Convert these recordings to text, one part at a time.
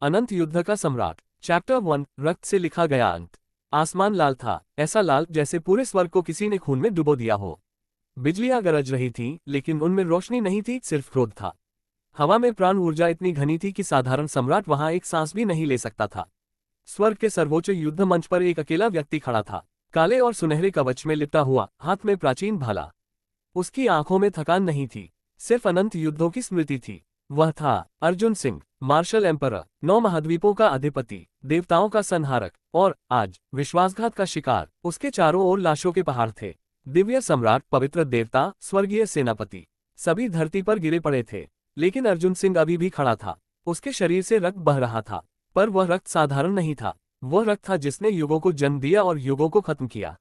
अनंत युद्ध का सम्राट। चैप्टर 1। रक्त से लिखा गया अंत। आसमान लाल था, ऐसा लाल जैसे पूरे स्वर्ग को किसी ने खून में डुबो दिया हो। बिजलियां गरज रही थीं, लेकिन उनमें रोशनी नहीं थी, सिर्फ क्रोध था। हवा में प्राण ऊर्जा इतनी घनी थी कि साधारण सम्राट वहां एक सांस भी नहीं ले सकता था। स्वर्ग के सर्वोच्च युद्ध मंच पर एक अकेला व्यक्ति खड़ा था, काले और सुनहरे कवच में लिपटा हुआ, हाथ में प्राचीन भाला। उसकी आंखों में थकान नहीं थी, सिर्फ अनंत युद्धों की स्मृति थी। वह था अर्जुन सिंह, मार्शल एम्परर, 9 महाद्वीपों का अधिपति, देवताओं का संहारक, और आज विश्वासघात का शिकार। उसके चारों ओर लाशों के पहाड़ थे। दिव्य सम्राट, पवित्र देवता, स्वर्गीय सेनापति, सभी धरती पर गिरे पड़े थे। लेकिन अर्जुन सिंह अभी भी खड़ा था। उसके शरीर से रक्त बह रहा था, पर वह रक्त साधारण नहीं था। वह रक्त था जिसने युगों को जन्म दिया और युगों को खत्म किया।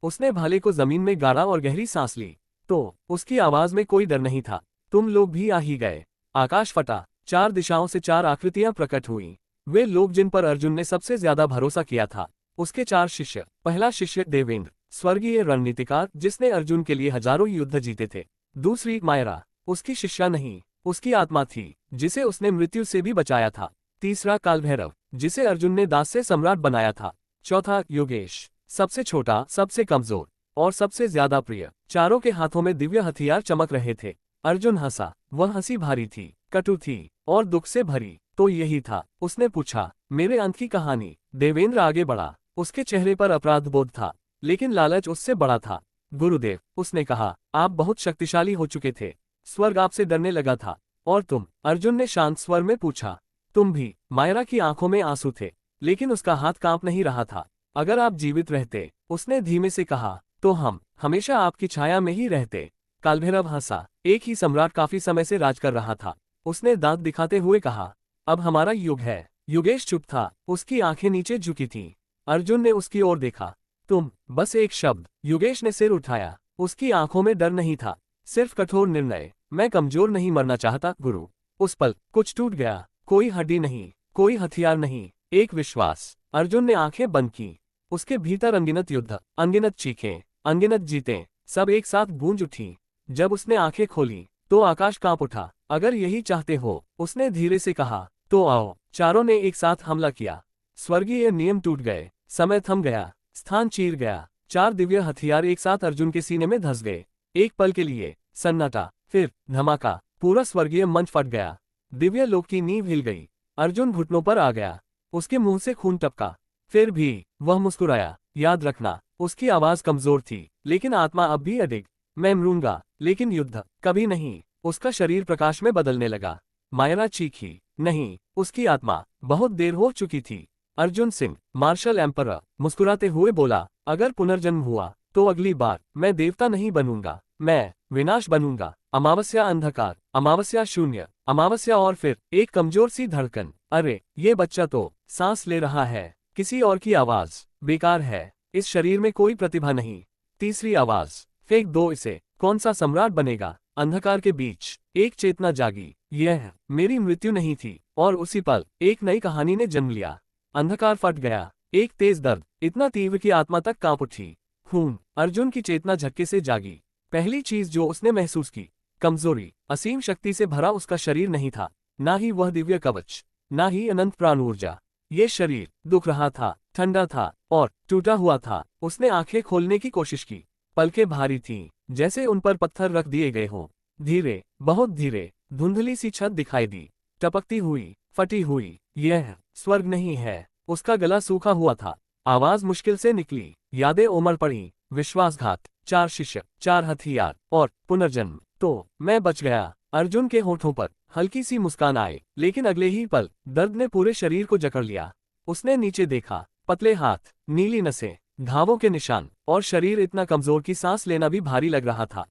उसने भाले को जमीन में गाड़ा और गहरी सांस ली। तो उसकी आवाज में कोई डर नहीं था। तुम लोग भी आ ही गए। आकाश फटा, 4 दिशाओं से 4 आकृतियां प्रकट हुईं। वे लोग जिन पर अर्जुन ने सबसे ज्यादा भरोसा किया था। उसके 4 शिष्य। पहला शिष्य देवेंद्र, स्वर्गीय रणनीतिकार, जिसने अर्जुन के लिए हजारों युद्ध जीते थे। दूसरी मायरा, उसकी शिष्या नहीं, उसकी आत्मा थी, जिसे उसने मृत्यु से भी बचाया था। तीसरा कालभैरव, जिसे अर्जुन ने दास से सम्राट बनाया था। चौथा योगेश, सबसे छोटा, सबसे कमजोर और सबसे ज्यादा प्रिय। चारों के हाथों में दिव्य हथियार चमक रहे थे। अर्जुन हंसा। वह हंसी भारी थी, कटु थी और दुख से भरी। तो यही था, उसने पूछा, मेरे अंत की कहानी। देवेंद्र आगे बढ़ा। उसके चेहरे पर अपराध बोध था, लेकिन लालच उससे बड़ा था। गुरुदेव, उसने कहा, आप बहुत शक्तिशाली हो चुके थे। स्वर्ग आपसे डरने लगा था। और तुम? अर्जुन ने शांत स्वर में पूछा। तुम भी। मायरा की आंखों में आंसू थे, लेकिन उसका हाथ कांप नहीं रहा था। अगर आप जीवित रहते, उसने धीमे से कहा, तो हम हमेशा आपकी छाया में ही रहते। कालभैरव हंसा। एक ही सम्राट काफी समय से राज कर रहा था। उसने दांत दिखाते हुए कहा, अब हमारा युग है। योगेश चुप था, उसकी आंखें नीचे झुकी थीं। अर्जुन ने उसकी ओर देखा। तुम, बस एक शब्द। योगेश ने सिर उठाया। उसकी आंखों में डर नहीं था, सिर्फ कठोर निर्णय। मैं कमजोर नहीं मरना चाहता गुरु। उस पल कुछ टूट गया। कोई हड्डी नहीं, कोई हथियार नहीं, एक विश्वास। अर्जुन ने आंखें बंद की। उसके भीतर अनगिनत युद्ध, अनगिनत चीखें, अनगिनत जीतें, सब एक साथ गूंज उठी। जब उसने आंखें खोली, तो आकाश कांप उठा। अगर यही चाहते हो, उसने धीरे से कहा, तो आओ। चारों ने एक साथ हमला किया। स्वर्गीय नियम टूट गए, समय थम गया, स्थान चीर गया। 4 दिव्य हथियार एक साथ अर्जुन के सीने में धंस गए। एक पल के लिए सन्नाटा, फिर धमाका। पूरा स्वर्गीय मंच फट गया। दिव्य लोक की नींव हिल गई। अर्जुन घुटनों पर आ गया। उसके मुंह से खून टपका। फिर भी वह मुस्कुराया। याद रखना, उसकी आवाज कमजोर थी, लेकिन आत्मा अब भी अडिग। मैं मरूंगा, लेकिन युद्ध कभी नहीं। उसका शरीर प्रकाश में बदलने लगा। मायरा चीखी, नहीं, उसकी आत्मा। बहुत देर हो चुकी थी। अर्जुन सिंह, मार्शल एम्परर, मुस्कुराते हुए बोला, अगर पुनर्जन्म हुआ, तो अगली बार मैं देवता नहीं बनूंगा, मैं विनाश बनूंगा। अमावस्या अंधकार, अमावस्या शून्य, अमावस्या और फिर एक कमजोर सी धड़कन। अरे, ये बच्चा तो सांस ले रहा है। किसी और की आवाज। बेकार है, इस शरीर में कोई प्रतिभा नहीं। तीसरी आवाज, फेंक दो इसे। कौन सा सम्राट बनेगा? अंधकार के बीच एक चेतना जागी। यह मेरी मृत्यु नहीं थी। और उसी पल एक नई कहानी ने जन्म लिया। अंधकार फट गया। एक तेज दर्द, इतना तीव्र कि आत्मा तक कांप उठी। खून। अर्जुन की चेतना झटके से जागी। पहली चीज जो उसने महसूस की, कमजोरी। असीम शक्ति से भरा उसका शरीर नहीं था, ना ही वह दिव्य कवच, ना ही अनंत प्राण ऊर्जा। ये शरीर दुख रहा था, ठंडा था और टूटा हुआ था। उसने आंखें खोलने की कोशिश की। पलकें भारी थीं, जैसे उन पर पत्थर रख दिए गए हों। धीरे, बहुत धीरे, धुंधली सी छत दिखाई दी, टपकती हुई, फटी हुई। यह स्वर्ग नहीं है। उसका गला सूखा हुआ था। आवाज मुश्किल से निकली। यादें उमड़ पड़ी। विश्वासघात, 4 शिष्य, 4 हथियार और पुनर्जन्म। तो मैं बच गया। अर्जुन के होठों पर हल्की सी मुस्कान आई, लेकिन अगले ही पल दर्द ने पूरे शरीर को जकड़ लिया। उसने नीचे देखा। पतले हाथ, नीली नसें, घावों के निशान, और शरीर इतना कमजोर कि सांस लेना भी भारी लग रहा था।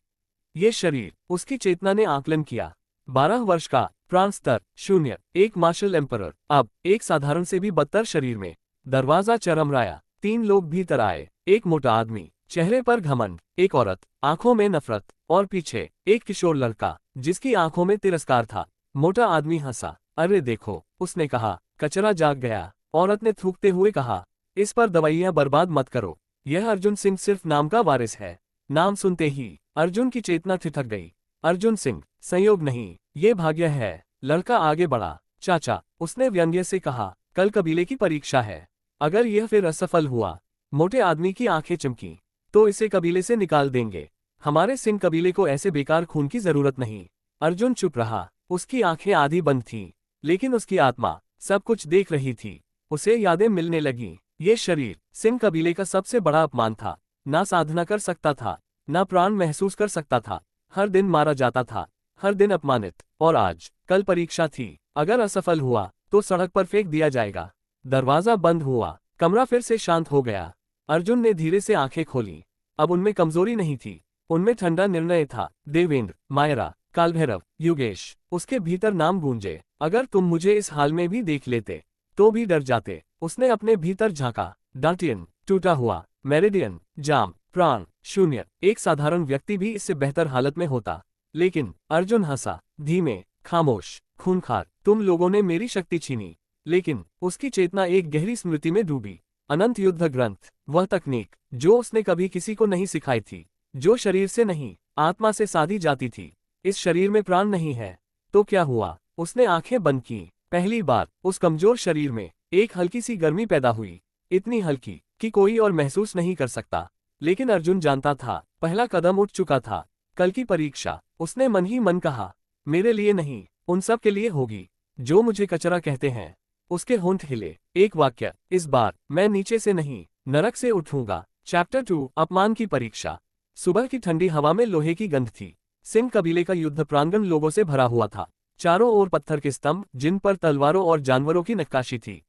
ये शरीर, उसकी चेतना ने आकलन किया। 12 वर्ष का, प्राण स्तर 0, एक मार्शल एम्परर, अब एक साधारण से भी बदतर शरीर में। दरवाजा चरमराया। 3 लोग भीतर आए। एक मोटा आदमी, चेहरे पर घमंड, एक औरत, आंखों में नफरत, और पीछे एक किशोर लड़का, जिसकी आंखों में तिरस्कार था। मोटा आदमी हंसा। अरे देखो, उसने कहा, कचरा जाग गया। औरत ने थूकते हुए कहा, इस पर दवाइयां बर्बाद मत करो। यह अर्जुन सिंह सिर्फ नाम का वारिस है। नाम सुनते ही अर्जुन की चेतना ठिठक गई। अर्जुन सिंह, संयोग नहीं, ये भाग्य है। लड़का आगे बढ़ा। चाचा, उसने व्यंग्य से कहा, कल कबीले की परीक्षा है। अगर यह फिर असफल हुआ, मोटे आदमी की आंखें चमकी, तो इसे कबीले से निकाल देंगे। हमारे सिंह कबीले को ऐसे बेकार खून की जरूरत नहीं। अर्जुन चुप रहा, उसकी आंखें आधी बंद थीं, लेकिन उसकी आत्मा सब कुछ देख रही थी। उसे यादें मिलने लगीं। ये शरीर सिंह कबीले का सबसे बड़ा अपमान था। ना साधना कर सकता था, ना प्राण महसूस कर सकता था। हर दिन मारा जाता था, हर दिन अपमानित। और आज कल परीक्षा थी। अगर असफल हुआ तो सड़क पर फेंक दिया जाएगा। दरवाजा बंद हुआ, कमरा फिर से शांत हो गया। अर्जुन ने धीरे से आंखें खोली। अब उनमें कमजोरी नहीं थी, उनमें ठंडा निर्णय था। देवेंद्र, मायरा, कालभैरव, युगेश। उसके भीतर नाम गूंजे। अगर तुम मुझे इस हाल में भी देख लेते तो भी डर जाते। उसने अपने भीतर झांका। डार्टियन, टूटा हुआ, मेरिडियन, जाम, प्राण, शून्य। एक साधारण व्यक्ति भी इससे बेहतर हालत में होता। लेकिन अर्जुन हंसा, धीमे, खामोश, खूंखार। तुम लोगों ने मेरी शक्ति छीनी। लेकिन उसकी चेतना एक गहरी स्मृति में डूबी। अनंत युद्ध ग्रंथ, वह तकनीक जो उसने कभी किसी को नहीं सिखाई थी, जो शरीर से नहीं, आत्मा से साधी जाती थी। इस शरीर में प्राण नहीं है तो क्या हुआ? उसने आंखें बंद की। पहली बार उस कमजोर शरीर में एक हल्की सी गर्मी पैदा हुई, इतनी हल्की कि कोई और महसूस नहीं कर सकता। लेकिन अर्जुन जानता था, पहला कदम उठ चुका था। कल की परीक्षा, उसने मन ही मन कहा, मेरे लिए नहीं, उन सब के लिए होगी जो मुझे कचरा कहते हैं। उसके होंठ हिले। एक वाक्य, इस बार मैं नीचे से नहीं, नरक से उठूंगा। चैप्टर 2, अपमान की परीक्षा। सुबह की ठंडी हवा में लोहे की गंध थी। सिंह कबीले का युद्ध प्रांगण लोगों से भरा हुआ था। चारों ओर पत्थर के स्तंभ, जिन पर तलवारों और जानवरों की नक्काशी थी।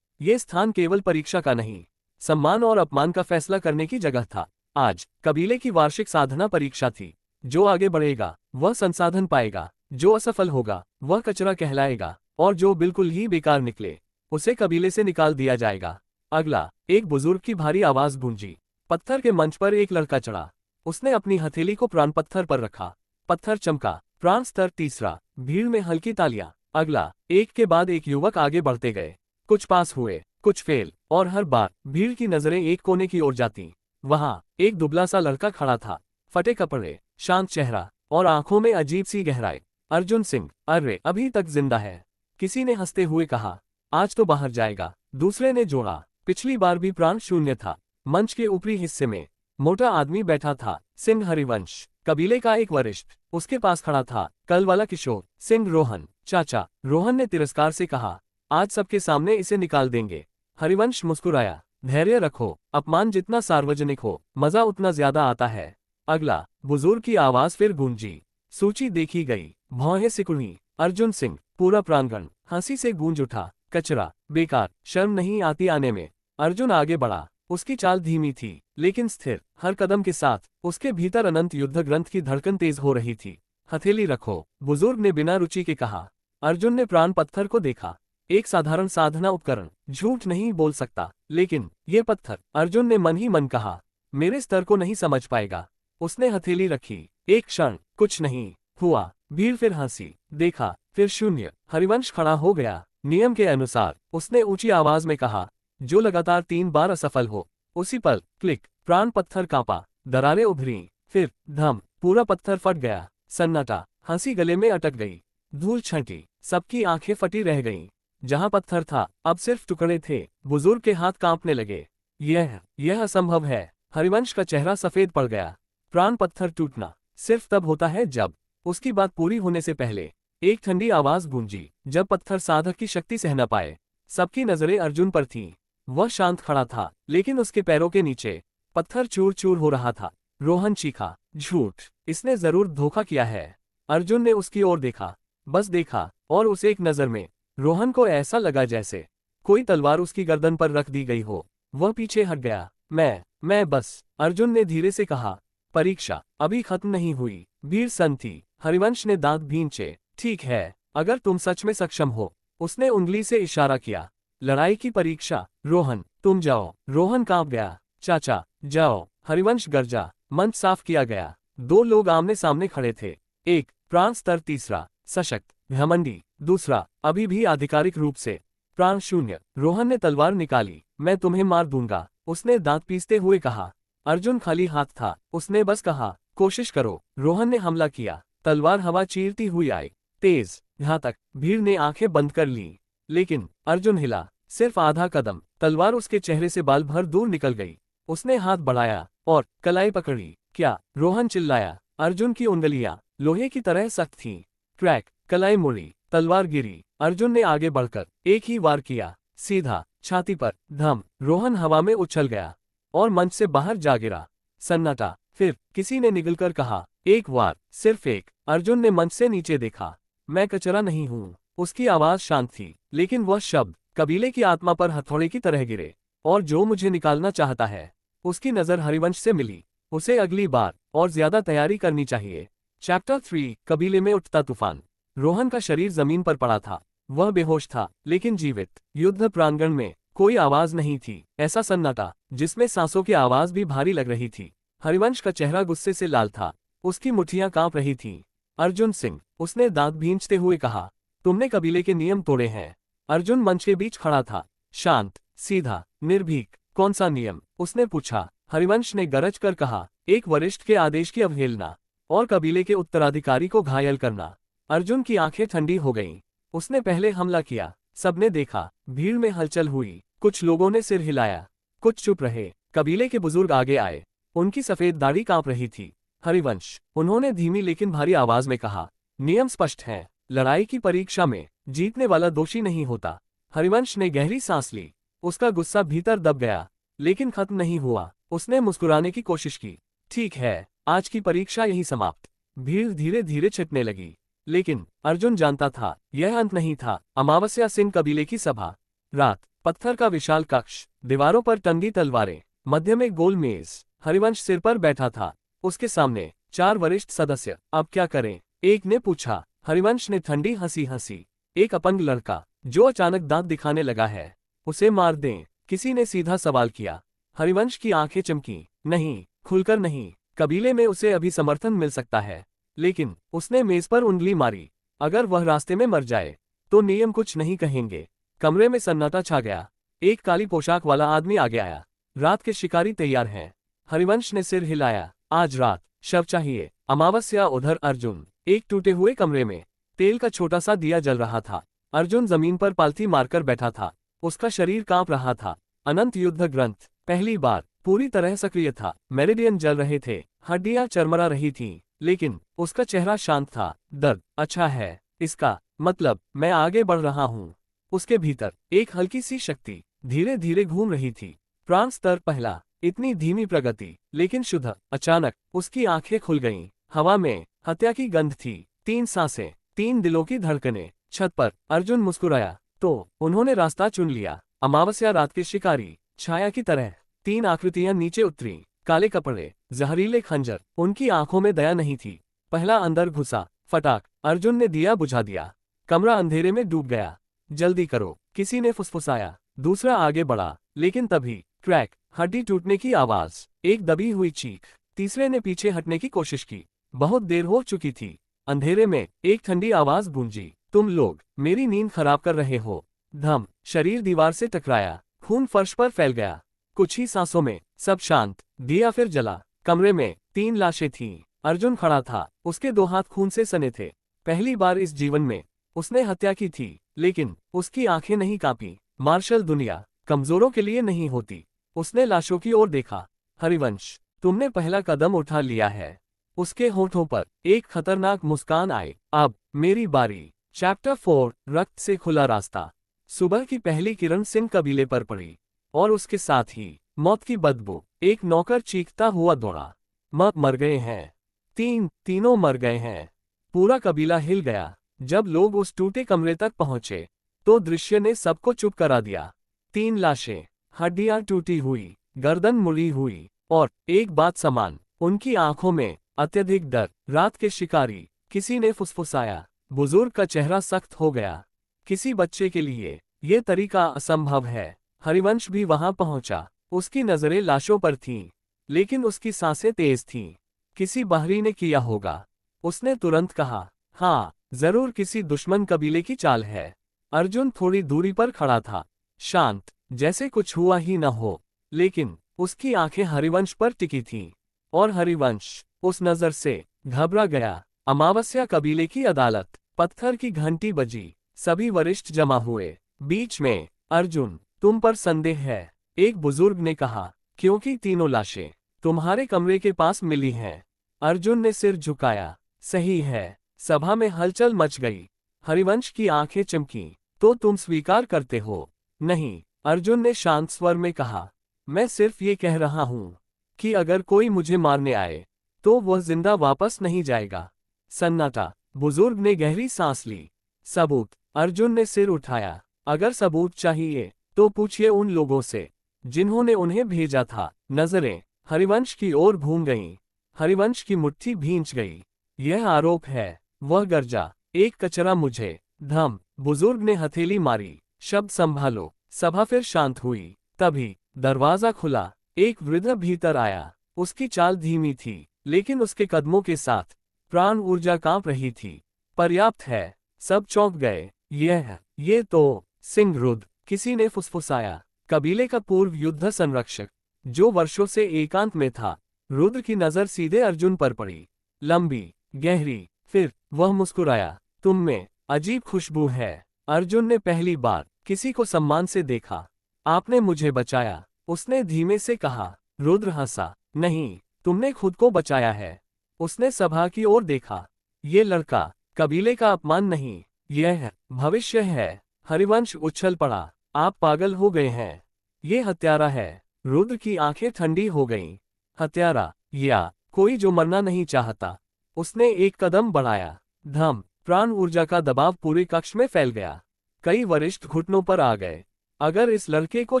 ये स्थान केवल परीक्षा का नहीं, सम्मान और अपमान का फैसला करने की जगह था। आज कबीले की वार्षिक साधना परीक्षा थी। जो आगे बढ़ेगा वह संसाधन पाएगा, जो असफल होगा वह कचरा कहलाएगा, और जो बिल्कुल ही बेकार निकले उसे कबीले से निकाल दिया जाएगा। अगला, एक बुजुर्ग की भारी आवाज गूंजी। पत्थर के मंच पर एक लड़का चढ़ा। उसने अपनी हथेली को प्राण पत्थर पर रखा। पत्थर चमका। प्राण स्तर तीसरा। भीड़ में हल्की तालियां। अगला, एक के बाद एक युवक आगे बढ़ते गए। कुछ पास हुए, कुछ फेल, और हर बार भीड़ की नजरें एक कोने की ओर जाती। वहां एक दुबला सा लड़का खड़ा था, फटे कपड़े, शांत चेहरा, और आंखों में अजीब सी गहराई। अर्जुन सिंह, अरे अभी तक जिंदा है। किसी ने हंसते हुए कहा, आज तो बाहर जाएगा। दूसरे ने जोड़ा, पिछली बार भी प्राण शून्य था। मंच के ऊपरी हिस्से में मोटा आदमी बैठा था, सिंह हरिवंश, कबीले का एक वरिष्ठ। उसके पास खड़ा था कल वाला किशोर, सिंह रोहन। चाचा, रोहन ने तिरस्कार से कहा, आज सबके सामने इसे निकाल देंगे। हरिवंश मुस्कुराया, धैर्य रखो, अपमान जितना सार्वजनिक हो, मजा उतना ज्यादा आता है। अगला, बुजुर्ग की आवाज फिर गूंजी। सूची देखी गई, भौहें सिकुड़ी। अर्जुन सिंह, पूरा प्रांगण हंसी से गूंज उठा। कचरा, बेकार, शर्म नहीं आती आने में। अर्जुन आगे बढ़ा। उसकी चाल धीमी थी, लेकिन स्थिर। हर कदम के साथ उसके भीतर अनंत युद्ध ग्रंथ की धड़कन तेज हो रही थी। हथेली रखो, बुजुर्ग ने बिना रुचि के कहा। अर्जुन ने प्राण पत्थर को देखा, एक साधारण साधना उपकरण। झूठ नहीं बोल सकता, लेकिन ये पत्थर, अर्जुन ने मन ही मन कहा, मेरे स्तर को नहीं समझ पाएगा। उसने हथेली रखी। एक क्षण कुछ नहीं हुआ। भीड़ फिर हंसी, देखा, फिर शून्य। हरिवंश खड़ा हो गया। नियम के अनुसार उसने ऊंची आवाज में कहा, जो लगातार 3 बार असफल हो। उसी पल क्लिक, प्राण पत्थर कांपा, दरारें उभरी, फिर धम, पूरा पत्थर फट गया। सन्नाटा, हंसी गले में अटक गई। धूल छंटी, सबकी आंखें फटी रह गईं। जहां पत्थर था अब सिर्फ टुकड़े थे। बुजुर्ग के हाथ कांपने लगे। यह असंभव है। हरिवंश का चेहरा सफेद पड़ गया। प्राण पत्थर टूटना सिर्फ तब होता है जब, उसकी बात पूरी होने से पहले एक ठंडी आवाज गूंजी, जब पत्थर साधक की शक्ति सह न पाए। सबकी नजरें अर्जुन पर थीं। वह शांत खड़ा था, लेकिन उसके पैरों के नीचे पत्थर चूर चूर हो रहा था। रोहन चीखा, झूठ, इसने जरूर धोखा किया है। अर्जुन ने उसकी ओर देखा, बस देखा, और उस एक नजर में रोहन को ऐसा लगा जैसे कोई तलवार उसकी गर्दन पर रख दी गई हो। वह पीछे हट गया। मैं बस, अर्जुन ने धीरे से कहा, परीक्षा अभी खत्म नहीं हुई। भीड़ सन थी। हरिवंश ने दांत भींचे। ठीक है, अगर तुम सच में सक्षम हो। उसने उंगली से इशारा किया। लड़ाई की परीक्षा, रोहन, तुम जाओ। रोहन कांप गया। चाचा, जाओ। हरिवंश गरजा। मंच साफ किया गया। 2 लोग आमने सामने खड़े थे। एक, प्राण स्तर तीसरा, सशक्त, घमंडी। दूसरा, अभी भी आधिकारिक रूप से प्राण शून्य। रोहन ने तलवार निकाली। मैं तुम्हें मार दूंगा, उसने दांत पीसते हुए कहा। अर्जुन खाली हाथ था। उसने बस कहा, कोशिश करो। रोहन ने हमला किया। तलवार हवा चीरती हुई आई। तेज, घातक। भीड़ ने आंखें बंद कर ली। लेकिन अर्जुन हिला, सिर्फ आधा कदम। तलवार उसके चेहरे से बाल भर दूर निकल गई। उसने हाथ बढ़ाया और कलाई पकड़ी। क्या? रोहन चिल्लाया। अर्जुन की उंगलियां लोहे की तरह सख्त थीं। क्रैक, कलाई मुड़ी, तलवार गिरी। अर्जुन ने आगे बढ़कर एक ही वार किया, सीधा छाती पर। धम। रोहन हवा में उछल गया और मंच से बाहर जा गिरा। सन्नाटा। फिर किसी ने निगलकर कहा, एक वार, सिर्फ एक। अर्जुन ने मंच से नीचे देखा। मैं कचरा नहीं हूं। उसकी आवाज शांत थी, लेकिन वह शब्द कबीले की आत्मा पर हथौड़े की तरह गिरे। और जो मुझे निकालना चाहता है। उसकी नजर हरिवंश से मिली। उसे अगली बार और ज्यादा तैयारी करनी चाहिए। चैप्टर 3, कबीले में उठता तूफान। रोहन का शरीर जमीन पर पड़ा था। वह बेहोश था, लेकिन जीवित। युद्ध प्रांगण में कोई आवाज नहीं थी। ऐसा सन्नाटा जिसमें सांसों की आवाज भी भारी लग रही थी। हरिवंश का चेहरा गुस्से से लाल था। उसकी मुट्ठियां कांप रही थीं। अर्जुन सिंह, उसने दांत भींचते हुए कहा, तुमने कबीले के नियम तोड़े हैं। अर्जुन मंच के बीच खड़ा था, शांत, सीधा, निर्भीक। कौन सा नियम? उसने पूछा। हरिवंश ने गरज कर कहा, एक वरिष्ठ के आदेश की अवहेलना और कबीले के उत्तराधिकारी को घायल करना। अर्जुन की आंखें ठंडी हो गईं। उसने पहले हमला किया। सबने देखा। भीड़ में हलचल हुई। कुछ लोगों ने सिर हिलाया, कुछ चुप रहे। कबीले के बुजुर्ग आगे आए। उनकी सफेद दाढ़ी कांप रही थी। हरिवंश, उन्होंने धीमी लेकिन भारी आवाज में कहा, नियम स्पष्ट है। लड़ाई की परीक्षा में जीतने वाला दोषी नहीं होता। हरिवंश ने गहरी सांस ली। उसका गुस्सा भीतर दब गया, लेकिन खत्म नहीं हुआ। उसने मुस्कुराने की कोशिश की। ठीक है, आज की परीक्षा यही समाप्त। भीड़ धीरे धीरे छिपने लगी। लेकिन अर्जुन जानता था, यह अंत नहीं था। अमावस्या सिंह कबीले की सभा। रात। पत्थर का विशाल कक्ष, दीवारों पर टंगी तलवारें, मध्य में गोल मेज। हरिवंश सिर पर बैठा था। उसके सामने 4 वरिष्ठ सदस्य। अब क्या करें? एक ने पूछा। हरिवंश ने ठंडी हंसी हंसी। एक अपंग लड़का जो अचानक दांत दिखाने लगा है, उसे मार दें। किसी ने सीधा सवाल किया। हरिवंश की आंखें चमकी। नहीं, खुलकर नहीं। कबीले में उसे अभी समर्थन मिल सकता है। लेकिन उसने मेज पर उंगली मारी। अगर वह रास्ते में मर जाए तो नियम कुछ नहीं कहेंगे। कमरे में सन्नाटा छा गया। एक काली पोशाक वाला आदमी आगे आया। रात के शिकारी तैयार हैं। हरिवंश ने सिर हिलाया। आज रात शव चाहिए। अमावस्या। उधर अर्जुन एक टूटे हुए कमरे में, तेल का छोटा सा दिया जल रहा था। अर्जुन जमीन पर पालथी मारकर बैठा था। उसका शरीर कांप रहा था। अनंत युद्ध ग्रंथ पहली बार पूरी तरह सक्रिय था। मेरिडियन जल रहे थे, हड्डियां चरमरा रही थीं, लेकिन उसका चेहरा शांत था। दर्द अच्छा है, इसका मतलब मैं आगे बढ़ रहा हूँ। उसके भीतर एक हल्की सी शक्ति धीरे धीरे घूम रही थी। प्राण स्तर पहला। इतनी धीमी प्रगति, लेकिन शुद्ध। अचानक उसकी आंखें खुल गईं। हवा में हत्या की गंध थी। 3 सांसें, 3 दिलों की धड़कनें। छत पर अर्जुन मुस्कुराया। तो उन्होंने रास्ता चुन लिया। अमावस्या रात के शिकारी, छाया की तरह। 3 आकृतियां नीचे उतरी। काले कपड़े, जहरीले खंजर। उनकी आंखों में दया नहीं थी। पहला अंदर घुसा। फटाक। अर्जुन ने दिया बुझा दिया। कमरा अंधेरे में डूब गया। जल्दी करो, किसी ने फुसफुसाया। दूसरा आगे बढ़ा, लेकिन तभी क्रैक, हड्डी टूटने की आवाज, एक दबी हुई चीख। तीसरे ने पीछे हटने की कोशिश की। बहुत देर हो चुकी थी। अंधेरे में एक ठंडी आवाज गूंजी, तुम लोग मेरी नींद खराब कर रहे हो। धम। शरीर दीवार से टकराया। खून फर्श पर फैल गया। कुछ ही सांसों में सब शांत। दिया फिर जला। कमरे में 3 लाशें थीं। अर्जुन खड़ा था। उसके 2 हाथ खून से सने थे। पहली बार इस जीवन में उसने हत्या की थी, लेकिन उसकी आंखें नहीं कांपी। मार्शल दुनिया कमजोरों के लिए नहीं होती। उसने लाशों की ओर देखा। हरिवंश, तुमने पहला कदम उठा लिया है। उसके होठों पर एक खतरनाक मुस्कान आई। अब मेरी बारी। चैप्टर 4, रक्त से खुला रास्ता। सुबह की पहली किरण सिंह कबीले पर पड़ी, और उसके साथ ही मौत की बदबू। एक नौकर चीखता हुआ दौड़ा, मर गए हैं। तीनों मर गए हैं। पूरा कबीला हिल गया। जब लोग उस टूटे कमरे तक पहुंचे, तो दृश्य ने सबको चुप करा दिया। 3 लाशें, हड्डियां टूटी हुई, गर्दन मुड़ी हुई, और एक बात समान, उनकी आंखों में अत्यधिक डर। रात के शिकारी, किसी ने फुसफुसाया। बुजुर्ग का चेहरा सख्त हो गया। किसी बच्चे के लिए ये तरीका असंभव है। हरिवंश भी वहां पहुंचा। उसकी नजरें लाशों पर थीं, लेकिन उसकी सांसें तेज थीं। किसी बाहरी ने किया होगा। उसने तुरंत कहा, हाँ, जरूर किसी दुश्मन कबीले की चाल है। अर्जुन थोड़ी दूरी पर खड़ा था, शांत, जैसे कुछ हुआ ही न हो। लेकिन उसकी आंखें हरिवंश पर टिकी थीं, और हरिवंश उस नजर से घबरा गया। अमावस्या कबीले की अदालत। पत्थर की घंटी बजी, सभी वरिष्ठ जमा हुए। बीच में, अर्जुन, तुम पर संदेह है, एक बुजुर्ग ने कहा, क्योंकि तीनों लाशें तुम्हारे कमरे के पास मिली हैं। अर्जुन ने सिर झुकाया, सही है। सभा में हलचल मच गई। हरिवंश की आंखें चमकीं, तो तुम स्वीकार करते हो? नहीं, अर्जुन ने शांत स्वर में कहा, मैं सिर्फ ये कह रहा हूं कि अगर कोई मुझे मारने आए तो वह जिंदा वापस नहीं जाएगा। सन्नाटा। बुजुर्ग ने गहरी सांस ली। सबूत? अर्जुन ने सिर उठाया, अगर सबूत चाहिए तो पूछिए उन लोगों से जिन्होंने उन्हें भेजा था। नजरें हरिवंश की ओर घूम गईं। हरिवंश की मुट्ठी भींच गई। यह आरोप है, वह गरजा, एक कचरा मुझे। धम। बुजुर्ग ने हथेली मारी, शब्द संभालो। सभा फिर शांत हुई। तभी दरवाजा खुला, एक वृद्ध भीतर आया। उसकी चाल धीमी थी, लेकिन उसके कदमों के साथ प्राण ऊर्जा कांप रही थी। पर्याप्त है, सब चौंक गए। ये तो सिंह रुद्र, किसी ने फुसफुसाया। कबीले का पूर्व युद्ध संरक्षक, जो वर्षों से एकांत में था। रुद्र की नजर सीधे अर्जुन पर पड़ी, लंबी, गहरी। फिर वह मुस्कुराया, तुम में अजीब खुशबू है। अर्जुन ने पहली बार किसी को सम्मान से देखा। आपने मुझे बचाया, उसने धीमे से कहा। रुद्र हंसा, नहीं, तुमने खुद को बचाया है। उसने सभा की ओर देखा। ये लड़का कबीले का अपमान नहीं, यह भविष्य है। हरिवंश उछल पड़ा, आप पागल हो गए हैं। ये हत्यारा है। रुद्र की आंखें ठंडी हो गईं। हत्यारा, या कोई जो मरना नहीं चाहता। उसने एक कदम बढ़ाया। धम। प्राण ऊर्जा का दबाव पूरे कक्ष में फैल गया। कई वरिष्ठ घुटनों पर आ गए। अगर इस लड़के को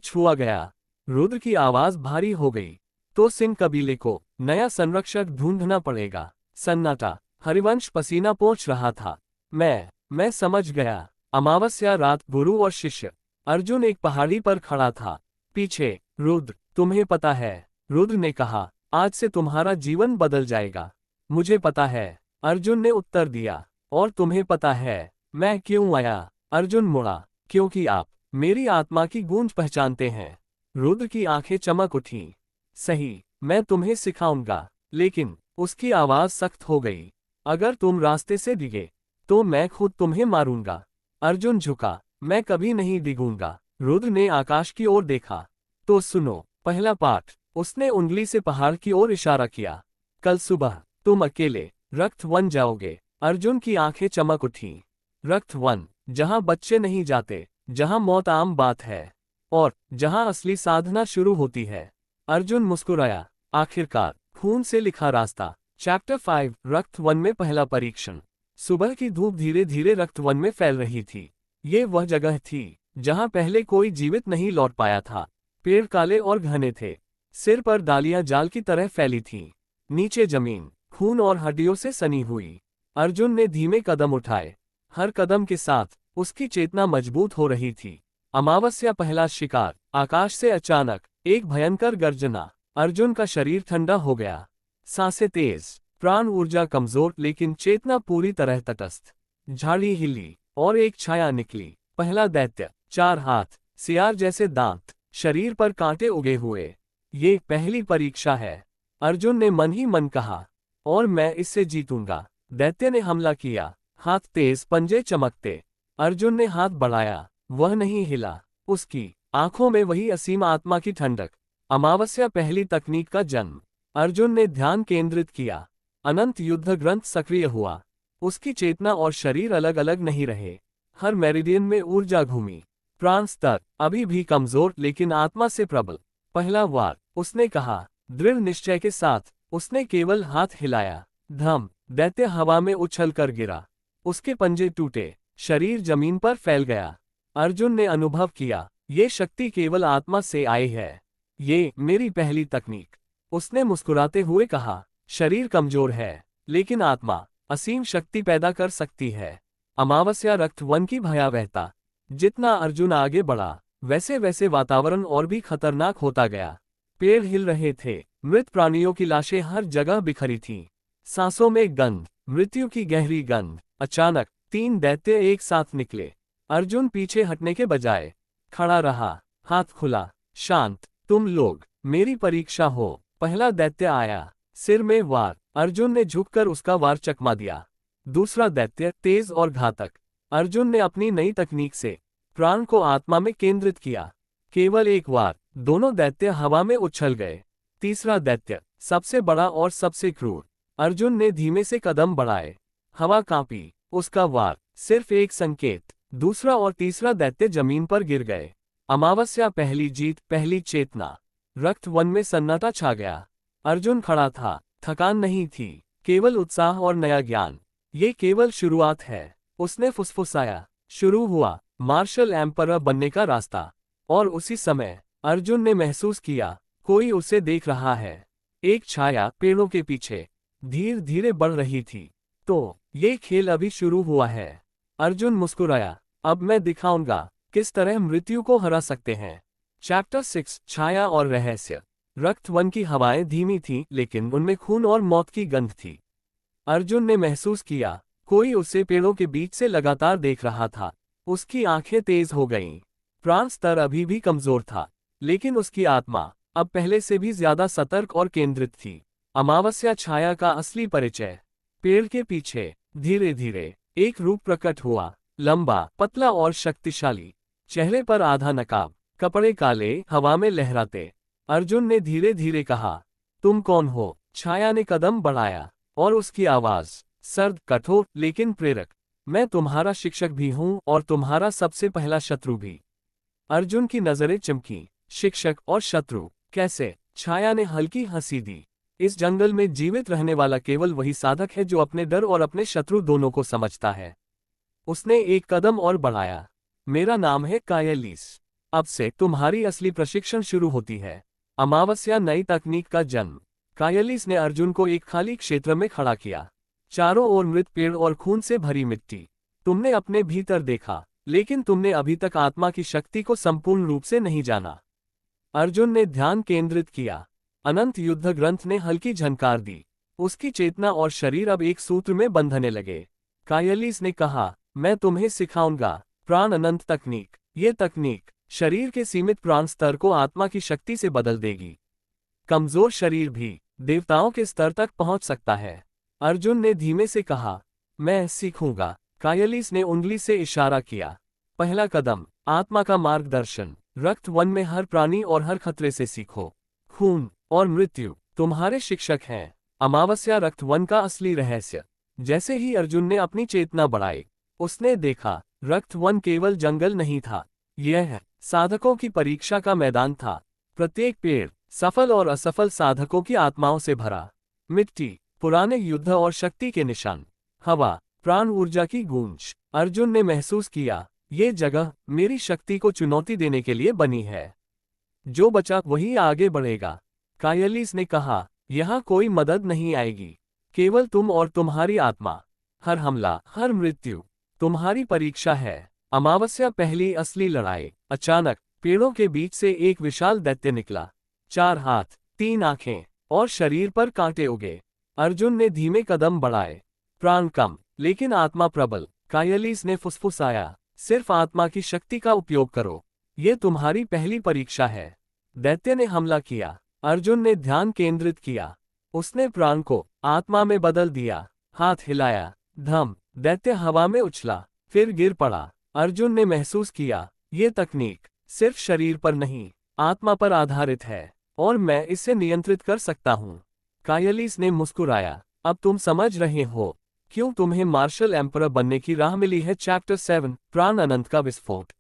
छुआ गया, रुद्र की आवाज भारी हो गई, तो सिंह कबीले को नया संरक्षक ढूंढना पड़ेगा। सन्नाटा। हरिवंश पसीना पोंछ रहा था। मैं समझ गया। अमावस्या रात, गुरु और शिष्य। अर्जुन एक पहाड़ी पर खड़ा था। पीछे रुद्र, तुम्हें पता है? रुद्र ने कहा, आज से तुम्हारा जीवन बदल जाएगा। मुझे पता है, अर्जुन ने उत्तर दिया। और तुम्हें पता है मैं क्यों आया? अर्जुन मुड़ा, क्योंकि आप मेरी आत्मा की गूंज पहचानते हैं। रुद्र की आंखें चमक उठीं। सही, मैं तुम्हें सिखाऊंगा। लेकिन उसकी आवाज सख्त हो गई, अगर तुम रास्ते से डिगे तो मैं खुद तुम्हें मारूंगा। अर्जुन झुका, मैं कभी नहीं डिगूंगा। रुद्र ने आकाश की ओर देखा। तो सुनो, पहला पाठ। उसने उंगली से पहाड़ की ओर इशारा किया। कल सुबह तुम अकेले रक्त वन जाओगे। अर्जुन की आंखें चमक उठीं। रक्त वन, जहां बच्चे नहीं जाते, जहां मौत आम बात है, और जहां असली साधना शुरू होती है। अर्जुन मुस्कुराया। आखिरकार, खून से लिखा रास्ता। चैप्टर 5, रक्त वन में पहला परीक्षण। सुबह की धूप धीरे धीरे रक्त वन में फैल रही थी। ये वह जगह थी जहां पहले कोई जीवित नहीं लौट पाया था। पेड़ काले और घने थे। सिर पर डालियां जाल की तरह फैली थीं। नीचे जमीन खून और हड्डियों से सनी हुई। अर्जुन ने धीमे कदम उठाए। हर कदम के साथ उसकी चेतना मजबूत हो रही थी। अमावस्या, पहला शिकार। आकाश से अचानक एक भयंकर गर्जना। अर्जुन का शरीर ठंडा हो गया। सांसें तेज, प्राण ऊर्जा कमजोर, लेकिन चेतना पूरी तरह तटस्थ। झाड़ी हिली और एक छाया निकली। पहला दैत्य, 4 हाथ, सियार जैसे दांत, शरीर पर कांटे उगे हुए। ये पहली परीक्षा है, अर्जुन ने मन ही मन कहा, और मैं इससे जीतूंगा। दैत्य ने हमला किया। हाथ तेज, पंजे चमकते। अर्जुन ने हाथ बढ़ाया, वह नहीं हिला। उसकी आंखों में वही असीम आत्मा की ठंडक। अमावस्या, पहली तकनीक का जन्म। अर्जुन ने ध्यान केंद्रित किया। अनंत युद्ध ग्रंथ सक्रिय हुआ। उसकी चेतना और शरीर अलग अलग नहीं रहे। हर मेरिडियन में ऊर्जा घूमी। प्राण स्तर अभी भी कमजोर, लेकिन आत्मा से प्रबल। पहला वार, उसने कहा। दृढ़ निश्चय के साथ उसने केवल हाथ हिलाया। धम। दैत्य हवा में उछल कर गिरा। उसके पंजे टूटे, शरीर जमीन पर फैल गया। अर्जुन ने अनुभव किया, ये शक्ति केवल आत्मा से आई है। ये मेरी पहली तकनीक। उसने मुस्कुराते हुए कहा, शरीर कमजोर है, लेकिन आत्मा असीम शक्ति पैदा कर सकती है। अमावस्या, रक्त वन की भयावहता। जितना अर्जुन आगे बढ़ा, वैसे वैसे वातावरण और भी खतरनाक होता गया। पेड़ हिल रहे थे। मृत प्राणियों की लाशें हर जगह बिखरी थीं। सांसों में गंध, मृत्यु की गहरी गंध। अचानक 3 दैत्य एक साथ निकले। अर्जुन पीछे हटने के बजाय खड़ा रहा, हाथ खुला। शांत, तुम लोग मेरी परीक्षा हो। पहला दैत्य आया, सिर में वार। अर्जुन ने झुककर उसका वार चकमा दिया। दूसरा दैत्य तेज और घातक। अर्जुन ने अपनी नई तकनीक से प्राण को आत्मा में केंद्रित किया। केवल एक बार दोनों दैत्य हवा में उछल गए। तीसरा दैत्य सबसे बड़ा और सबसे क्रूर। अर्जुन ने धीमे से कदम बढ़ाए। हवा कांपी। उसका वार सिर्फ एक संकेत। दूसरा और तीसरा दैत्य जमीन पर गिर गए। अमावस्या पहली जीत, पहली चेतना। रक्त वन में सन्नाटा छा गया। अर्जुन खड़ा था। थकान नहीं थी, केवल उत्साह और नया ज्ञान। ये केवल शुरुआत है, उसने फुसफुसाया। शुरू हुआ मार्शल एम्परर बनने का रास्ता। और उसी समय अर्जुन ने महसूस किया कोई उसे देख रहा है। एक छाया पेड़ों के पीछे धीरे धीरे बढ़ रही थी। तो ये खेल अभी शुरू हुआ है। अर्जुन मुस्कुराया। अब मैं दिखाऊंगा किस तरह मृत्यु को हरा सकते हैं। चैप्टर 6 छाया और रहस्य। रक्त वन की हवाएं धीमी थीं, लेकिन उनमें खून और मौत की गंध थी। अर्जुन ने महसूस किया कोई उसे पेड़ों के बीच से लगातार देख रहा था। उसकी आंखें तेज हो गईं। प्राण स्तर अभी भी कमजोर था, लेकिन उसकी आत्मा अब पहले से भी ज्यादा सतर्क और केंद्रित थी। अमावस्या छाया का असली परिचय। पेड़ के पीछे धीरे धीरे एक रूप प्रकट हुआ, लंबा, पतला और शक्तिशाली। चेहरे पर आधा नकाब, कपड़े काले, हवा में लहराते। अर्जुन ने धीरे धीरे कहा, तुम कौन हो? छाया ने कदम बढ़ाया और उसकी आवाज सर्द, कठोर लेकिन प्रेरक। मैं तुम्हारा शिक्षक भी हूं और तुम्हारा सबसे पहला शत्रु भी। अर्जुन की नजरें चमकी। शिक्षक और शत्रु कैसे? छाया ने हल्की हंसी दी। इस जंगल में जीवित रहने वाला केवल वही साधक है जो अपने डर और अपने शत्रु दोनों को समझता है। उसने एक कदम और बढ़ाया। मेरा नाम है कायलिस। अब से तुम्हारी असली प्रशिक्षण शुरू होती है। अमावस्या नई तकनीक का जन्म। कायलिस ने अर्जुन को एक खाली क्षेत्र में खड़ा किया। चारों ओर मृत पेड़ और खून से भरी मिट्टी। तुमने अपने भीतर देखा, लेकिन तुमने अभी तक आत्मा की शक्ति को संपूर्ण रूप से नहीं जाना। अर्जुन ने ध्यान केंद्रित किया। अनंत युद्ध ग्रंथ ने हल्की झनकार दी। उसकी चेतना और शरीर अब एक सूत्र में बंधने लगे। कायलिस ने कहा, मैं तुम्हें सिखाऊंगा प्राण अनंत तकनीक। ये तकनीक शरीर के सीमित प्राण स्तर को आत्मा की शक्ति से बदल देगी। कमजोर शरीर भी देवताओं के स्तर तक पहुंच सकता है। अर्जुन ने धीमे से कहा, मैं सीखूंगा। कायलिस ने उंगली से इशारा किया। पहला कदम आत्मा का मार्गदर्शन। रक्त वन में हर प्राणी और हर खतरे से सीखो। खून और मृत्यु तुम्हारे शिक्षक हैं। अमावस्या रक्त वन का असली रहस्य। जैसे ही अर्जुन ने अपनी चेतना बढ़ाई, उसने देखा रक्त वन केवल जंगल नहीं था, यह साधकों की परीक्षा का मैदान था। प्रत्येक पेड़ सफल और असफल साधकों की आत्माओं से भरा। मिट्टी पुराने युद्ध और शक्ति के निशान। हवा प्राण ऊर्जा की गूंज। अर्जुन ने महसूस किया ये जगह मेरी शक्ति को चुनौती देने के लिए बनी है। जो बचा वही आगे बढ़ेगा। कायलिस ने कहा, यहाँ कोई मदद नहीं आएगी, केवल तुम और तुम्हारी आत्मा। हर हमला, हर मृत्यु तुम्हारी परीक्षा है। अमावस्या पहली असली लड़ाई। अचानक पेड़ों के बीच से एक विशाल दैत्य निकला। 4 हाथ, 3 आंखें और शरीर पर कांटे उगे। अर्जुन ने धीमे कदम बढ़ाए। प्राण कम लेकिन आत्मा प्रबल। कायलिस ने फुसफुसाया, सिर्फ आत्मा की शक्ति का उपयोग करो। ये तुम्हारी पहली परीक्षा है। दैत्य ने हमला किया। अर्जुन ने ध्यान केंद्रित किया। उसने प्राण को आत्मा में बदल दिया। हाथ हिलाया। धम। दैत्य हवा में उछला, फिर गिर पड़ा। अर्जुन ने महसूस किया ये तकनीक सिर्फ शरीर पर नहीं, आत्मा पर आधारित है और मैं इसे नियंत्रित कर सकता हूँ। कायलिस ने मुस्कुराया, अब तुम समझ रहे हो क्यों तुम्हें मार्शल एम्परर बनने की राह मिली है। चैप्टर 7 प्राण अनंत का विस्फोट।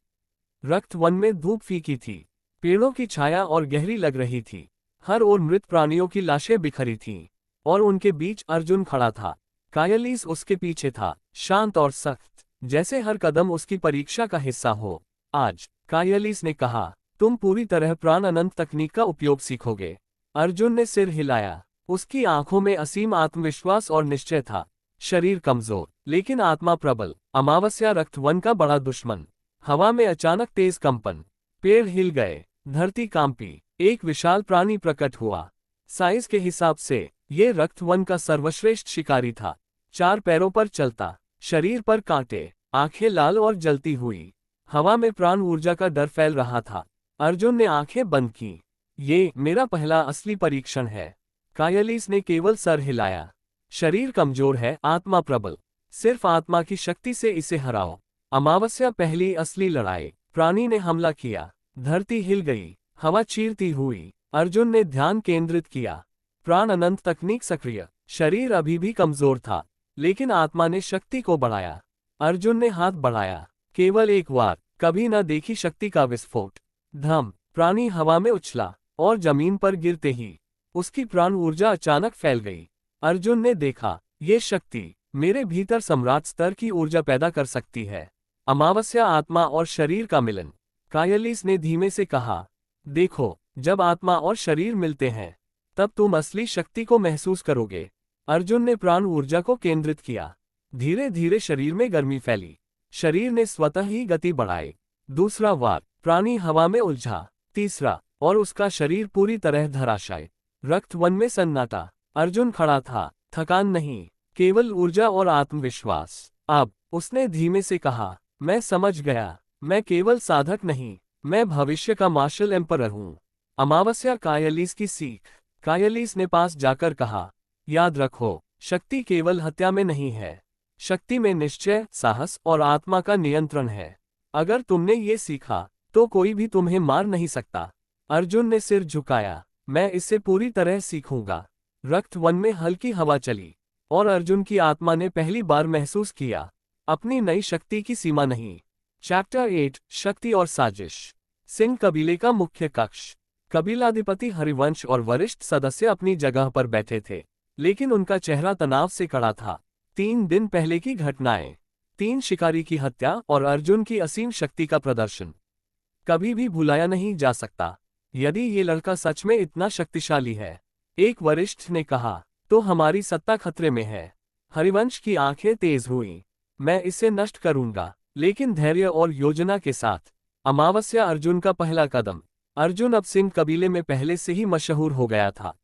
रक्त वन में धूप फीकी थी। पेड़ों की छाया और गहरी लग रही थी। हर ओर मृत प्राणियों की लाशें बिखरी थीं और उनके बीच अर्जुन खड़ा था। कायलिस उसके पीछे था, शांत और सख्त, जैसे हर कदम उसकी परीक्षा का हिस्सा हो। आज कायलिस ने कहा, तुम पूरी तरह प्राण अनंत तकनीक का उपयोग सीखोगे। अर्जुन ने सिर हिलाया। उसकी आंखों में असीम आत्मविश्वास और निश्चय था। शरीर कमजोर लेकिन आत्मा प्रबल। अमावस्या रक्त वन का बड़ा दुश्मन। हवा में अचानक तेज कंपन। पेड़ हिल गए, धरती कांपी। एक विशाल प्राणी प्रकट हुआ। साइज के हिसाब से ये रक्त वन का सर्वश्रेष्ठ शिकारी था। 4 पैरों पर चलता, शरीर पर कांटे, आंखें लाल और जलती हुई। हवा में प्राण ऊर्जा का डर फैल रहा था। अर्जुन ने आंखें बंद की। ये मेरा पहला असली परीक्षण है। कायलिस ने केवल सर हिलाया। शरीर कमजोर है, आत्मा प्रबल। सिर्फ आत्मा की शक्ति से इसे हराओ। अमावस्या पहली असली लड़ाई। प्राणी ने हमला किया, धरती हिल गई, हवा चीरती हुई। अर्जुन ने ध्यान केंद्रित किया, प्राण अनंत तकनीक सक्रिय। शरीर अभी भी कमजोर था, लेकिन आत्मा ने शक्ति को बढ़ाया। अर्जुन ने हाथ बढ़ाया, केवल एक बार, कभी न देखी शक्ति का विस्फोट। धम, प्राणी हवा में उछला और जमीन पर गिरते ही उसकी प्राण ऊर्जा अचानक फैल गई। अर्जुन ने देखा, ये शक्ति मेरे भीतर सम्राट स्तर की ऊर्जा पैदा कर सकती है। अमावस्या आत्मा और शरीर का मिलन। कायलिस ने धीमे से कहा, देखो, जब आत्मा और शरीर मिलते हैं तब तुम असली शक्ति को महसूस करोगे। अर्जुन ने प्राण ऊर्जा को केंद्रित किया, धीरे धीरे शरीर में गर्मी फैली। शरीर ने स्वतः ही गति बढ़ाई। दूसरा वार, प्राणी हवा में उलझा। तीसरा, और उसका शरीर पूरी तरह धराशायी। रक्त वन में सन्नाटा। अर्जुन खड़ा था, थकान नहीं, केवल ऊर्जा और आत्मविश्वास। अब उसने धीमे से कहा, मैं समझ गया, मैं केवल साधक नहीं, मैं भविष्य का मार्शल एम्परर हूं। अमावस्या कायलिस की सीख। कायलिस ने पास जाकर कहा, याद रखो, शक्ति केवल हत्या में नहीं है, शक्ति में निश्चय, साहस और आत्मा का नियंत्रण है। अगर तुमने ये सीखा तो कोई भी तुम्हें मार नहीं सकता। अर्जुन ने सिर झुकाया, मैं इससे पूरी तरह सीखूंगा। रक्त वन में हल्की हवा चली और अर्जुन की आत्मा ने पहली बार महसूस किया, अपनी नई शक्ति की सीमा नहीं। चैप्टर 8, शक्ति और साजिश। सिंह कबीले का मुख्य कक्ष। कबीलाधिपति हरिवंश और वरिष्ठ सदस्य अपनी जगह पर बैठे थे, लेकिन उनका चेहरा तनाव से कड़ा था। 3 दिन पहले की घटनाएं, 3 शिकारी की हत्या और अर्जुन की असीम शक्ति का प्रदर्शन कभी भी भुलाया नहीं जा सकता। यदि ये लड़का सच में इतना शक्तिशाली है, एक वरिष्ठ ने कहा, तो हमारी सत्ता खतरे में है। हरिवंश की आंखें तेज हुईं। मैं इसे नष्ट करूंगा, लेकिन धैर्य और योजना के साथ। अमावस्या अर्जुन का पहला कदम। अर्जुन अब सिंह कबीले में पहले से ही मशहूर हो गया था।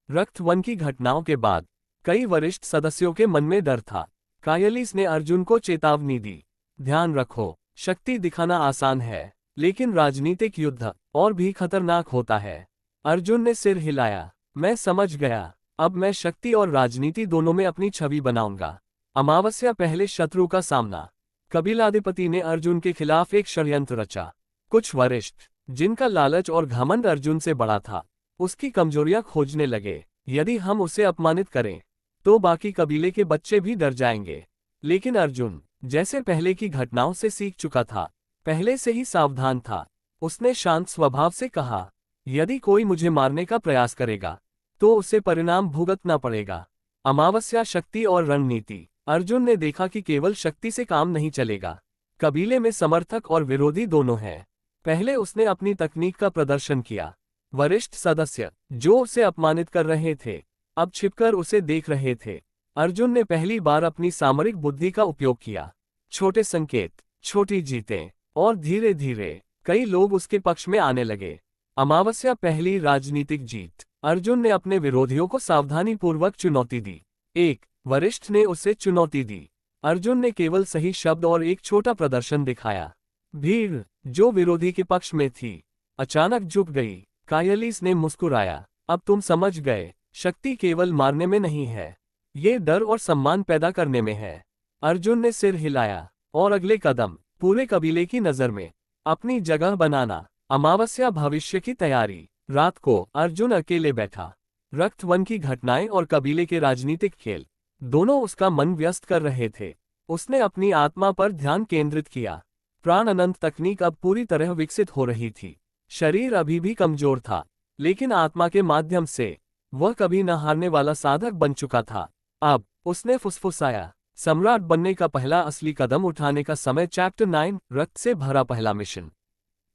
रक्त वन की घटनाओं के बाद कई वरिष्ठ सदस्यों के मन में डर था। कायलिस ने अर्जुन को चेतावनी दी, ध्यान रखो, शक्ति दिखाना आसान है, लेकिन राजनीतिक युद्ध और भी खतरनाक होता है। अर्जुन ने सिर हिलाया, मैं समझ गया, अब मैं शक्ति और राजनीति दोनों में अपनी छवि बनाऊंगा। अमावस्या पहले शत्रु का सामना। कबीलाधिपति ने अर्जुन के खिलाफ एक षड्यंत्र रचा। कुछ वरिष्ठ, जिनका लालच और घमंड अर्जुन से बड़ा था, उसकी कमजोरियां खोजने लगे। यदि हम उसे अपमानित करें तो बाकी कबीले के बच्चे भी डर जाएंगे। लेकिन अर्जुन, जैसे पहले की घटनाओं से सीख चुका था, पहले से ही सावधान था। उसने शांत स्वभाव से कहा, यदि कोई मुझे मारने का प्रयास करेगा तो उसे परिणाम भुगतना पड़ेगा। अमावस्या शक्ति और रणनीति। अर्जुन ने देखा कि केवल शक्ति से काम नहीं चलेगा। कबीले में समर्थक और विरोधी दोनों हैं। पहले उसने अपनी तकनीक का प्रदर्शन किया। वरिष्ठ सदस्य, जो उसे अपमानित कर रहे थे, अब छिपकर उसे देख रहे थे। अर्जुन ने पहली बार अपनी सामरिक बुद्धि का उपयोग किया। छोटे संकेत, छोटी जीतें, और धीरे धीरे कई लोग उसके पक्ष में आने लगे। अमावस्या पहली राजनीतिक जीत। अर्जुन ने अपने विरोधियों को सावधानीपूर्वक चुनौती दी। एक वरिष्ठ ने उसे चुनौती दी। अर्जुन ने केवल सही शब्द और एक छोटा प्रदर्शन दिखाया। भीड़, जो विरोधी के पक्ष में थी, अचानक झुक गई। कायलिस ने मुस्कुराया, अब तुम समझ गए, शक्ति केवल मारने में नहीं है, ये डर और सम्मान पैदा करने में है। अर्जुन ने सिर हिलाया, और अगले कदम, पूरे कबीले की नजर में अपनी जगह बनाना। अमावस्या भविष्य की तैयारी। रात को अर्जुन अकेले बैठा। रक्त वन की घटनाएं और कबीले के राजनीतिक खेल दोनों उसका मन व्यस्त कर रहे थे। उसने अपनी आत्मा पर ध्यान केंद्रित किया। प्राण अनंत तकनीक अब पूरी तरह विकसित हो रही थी। शरीर अभी भी कमजोर था, लेकिन आत्मा के माध्यम से वह कभी न हारने वाला साधक बन चुका था। अब उसने फुसफुसाया, सम्राट बनने का पहला असली कदम उठाने का समय। चैप्टर 9, रक्त से भरा पहला मिशन।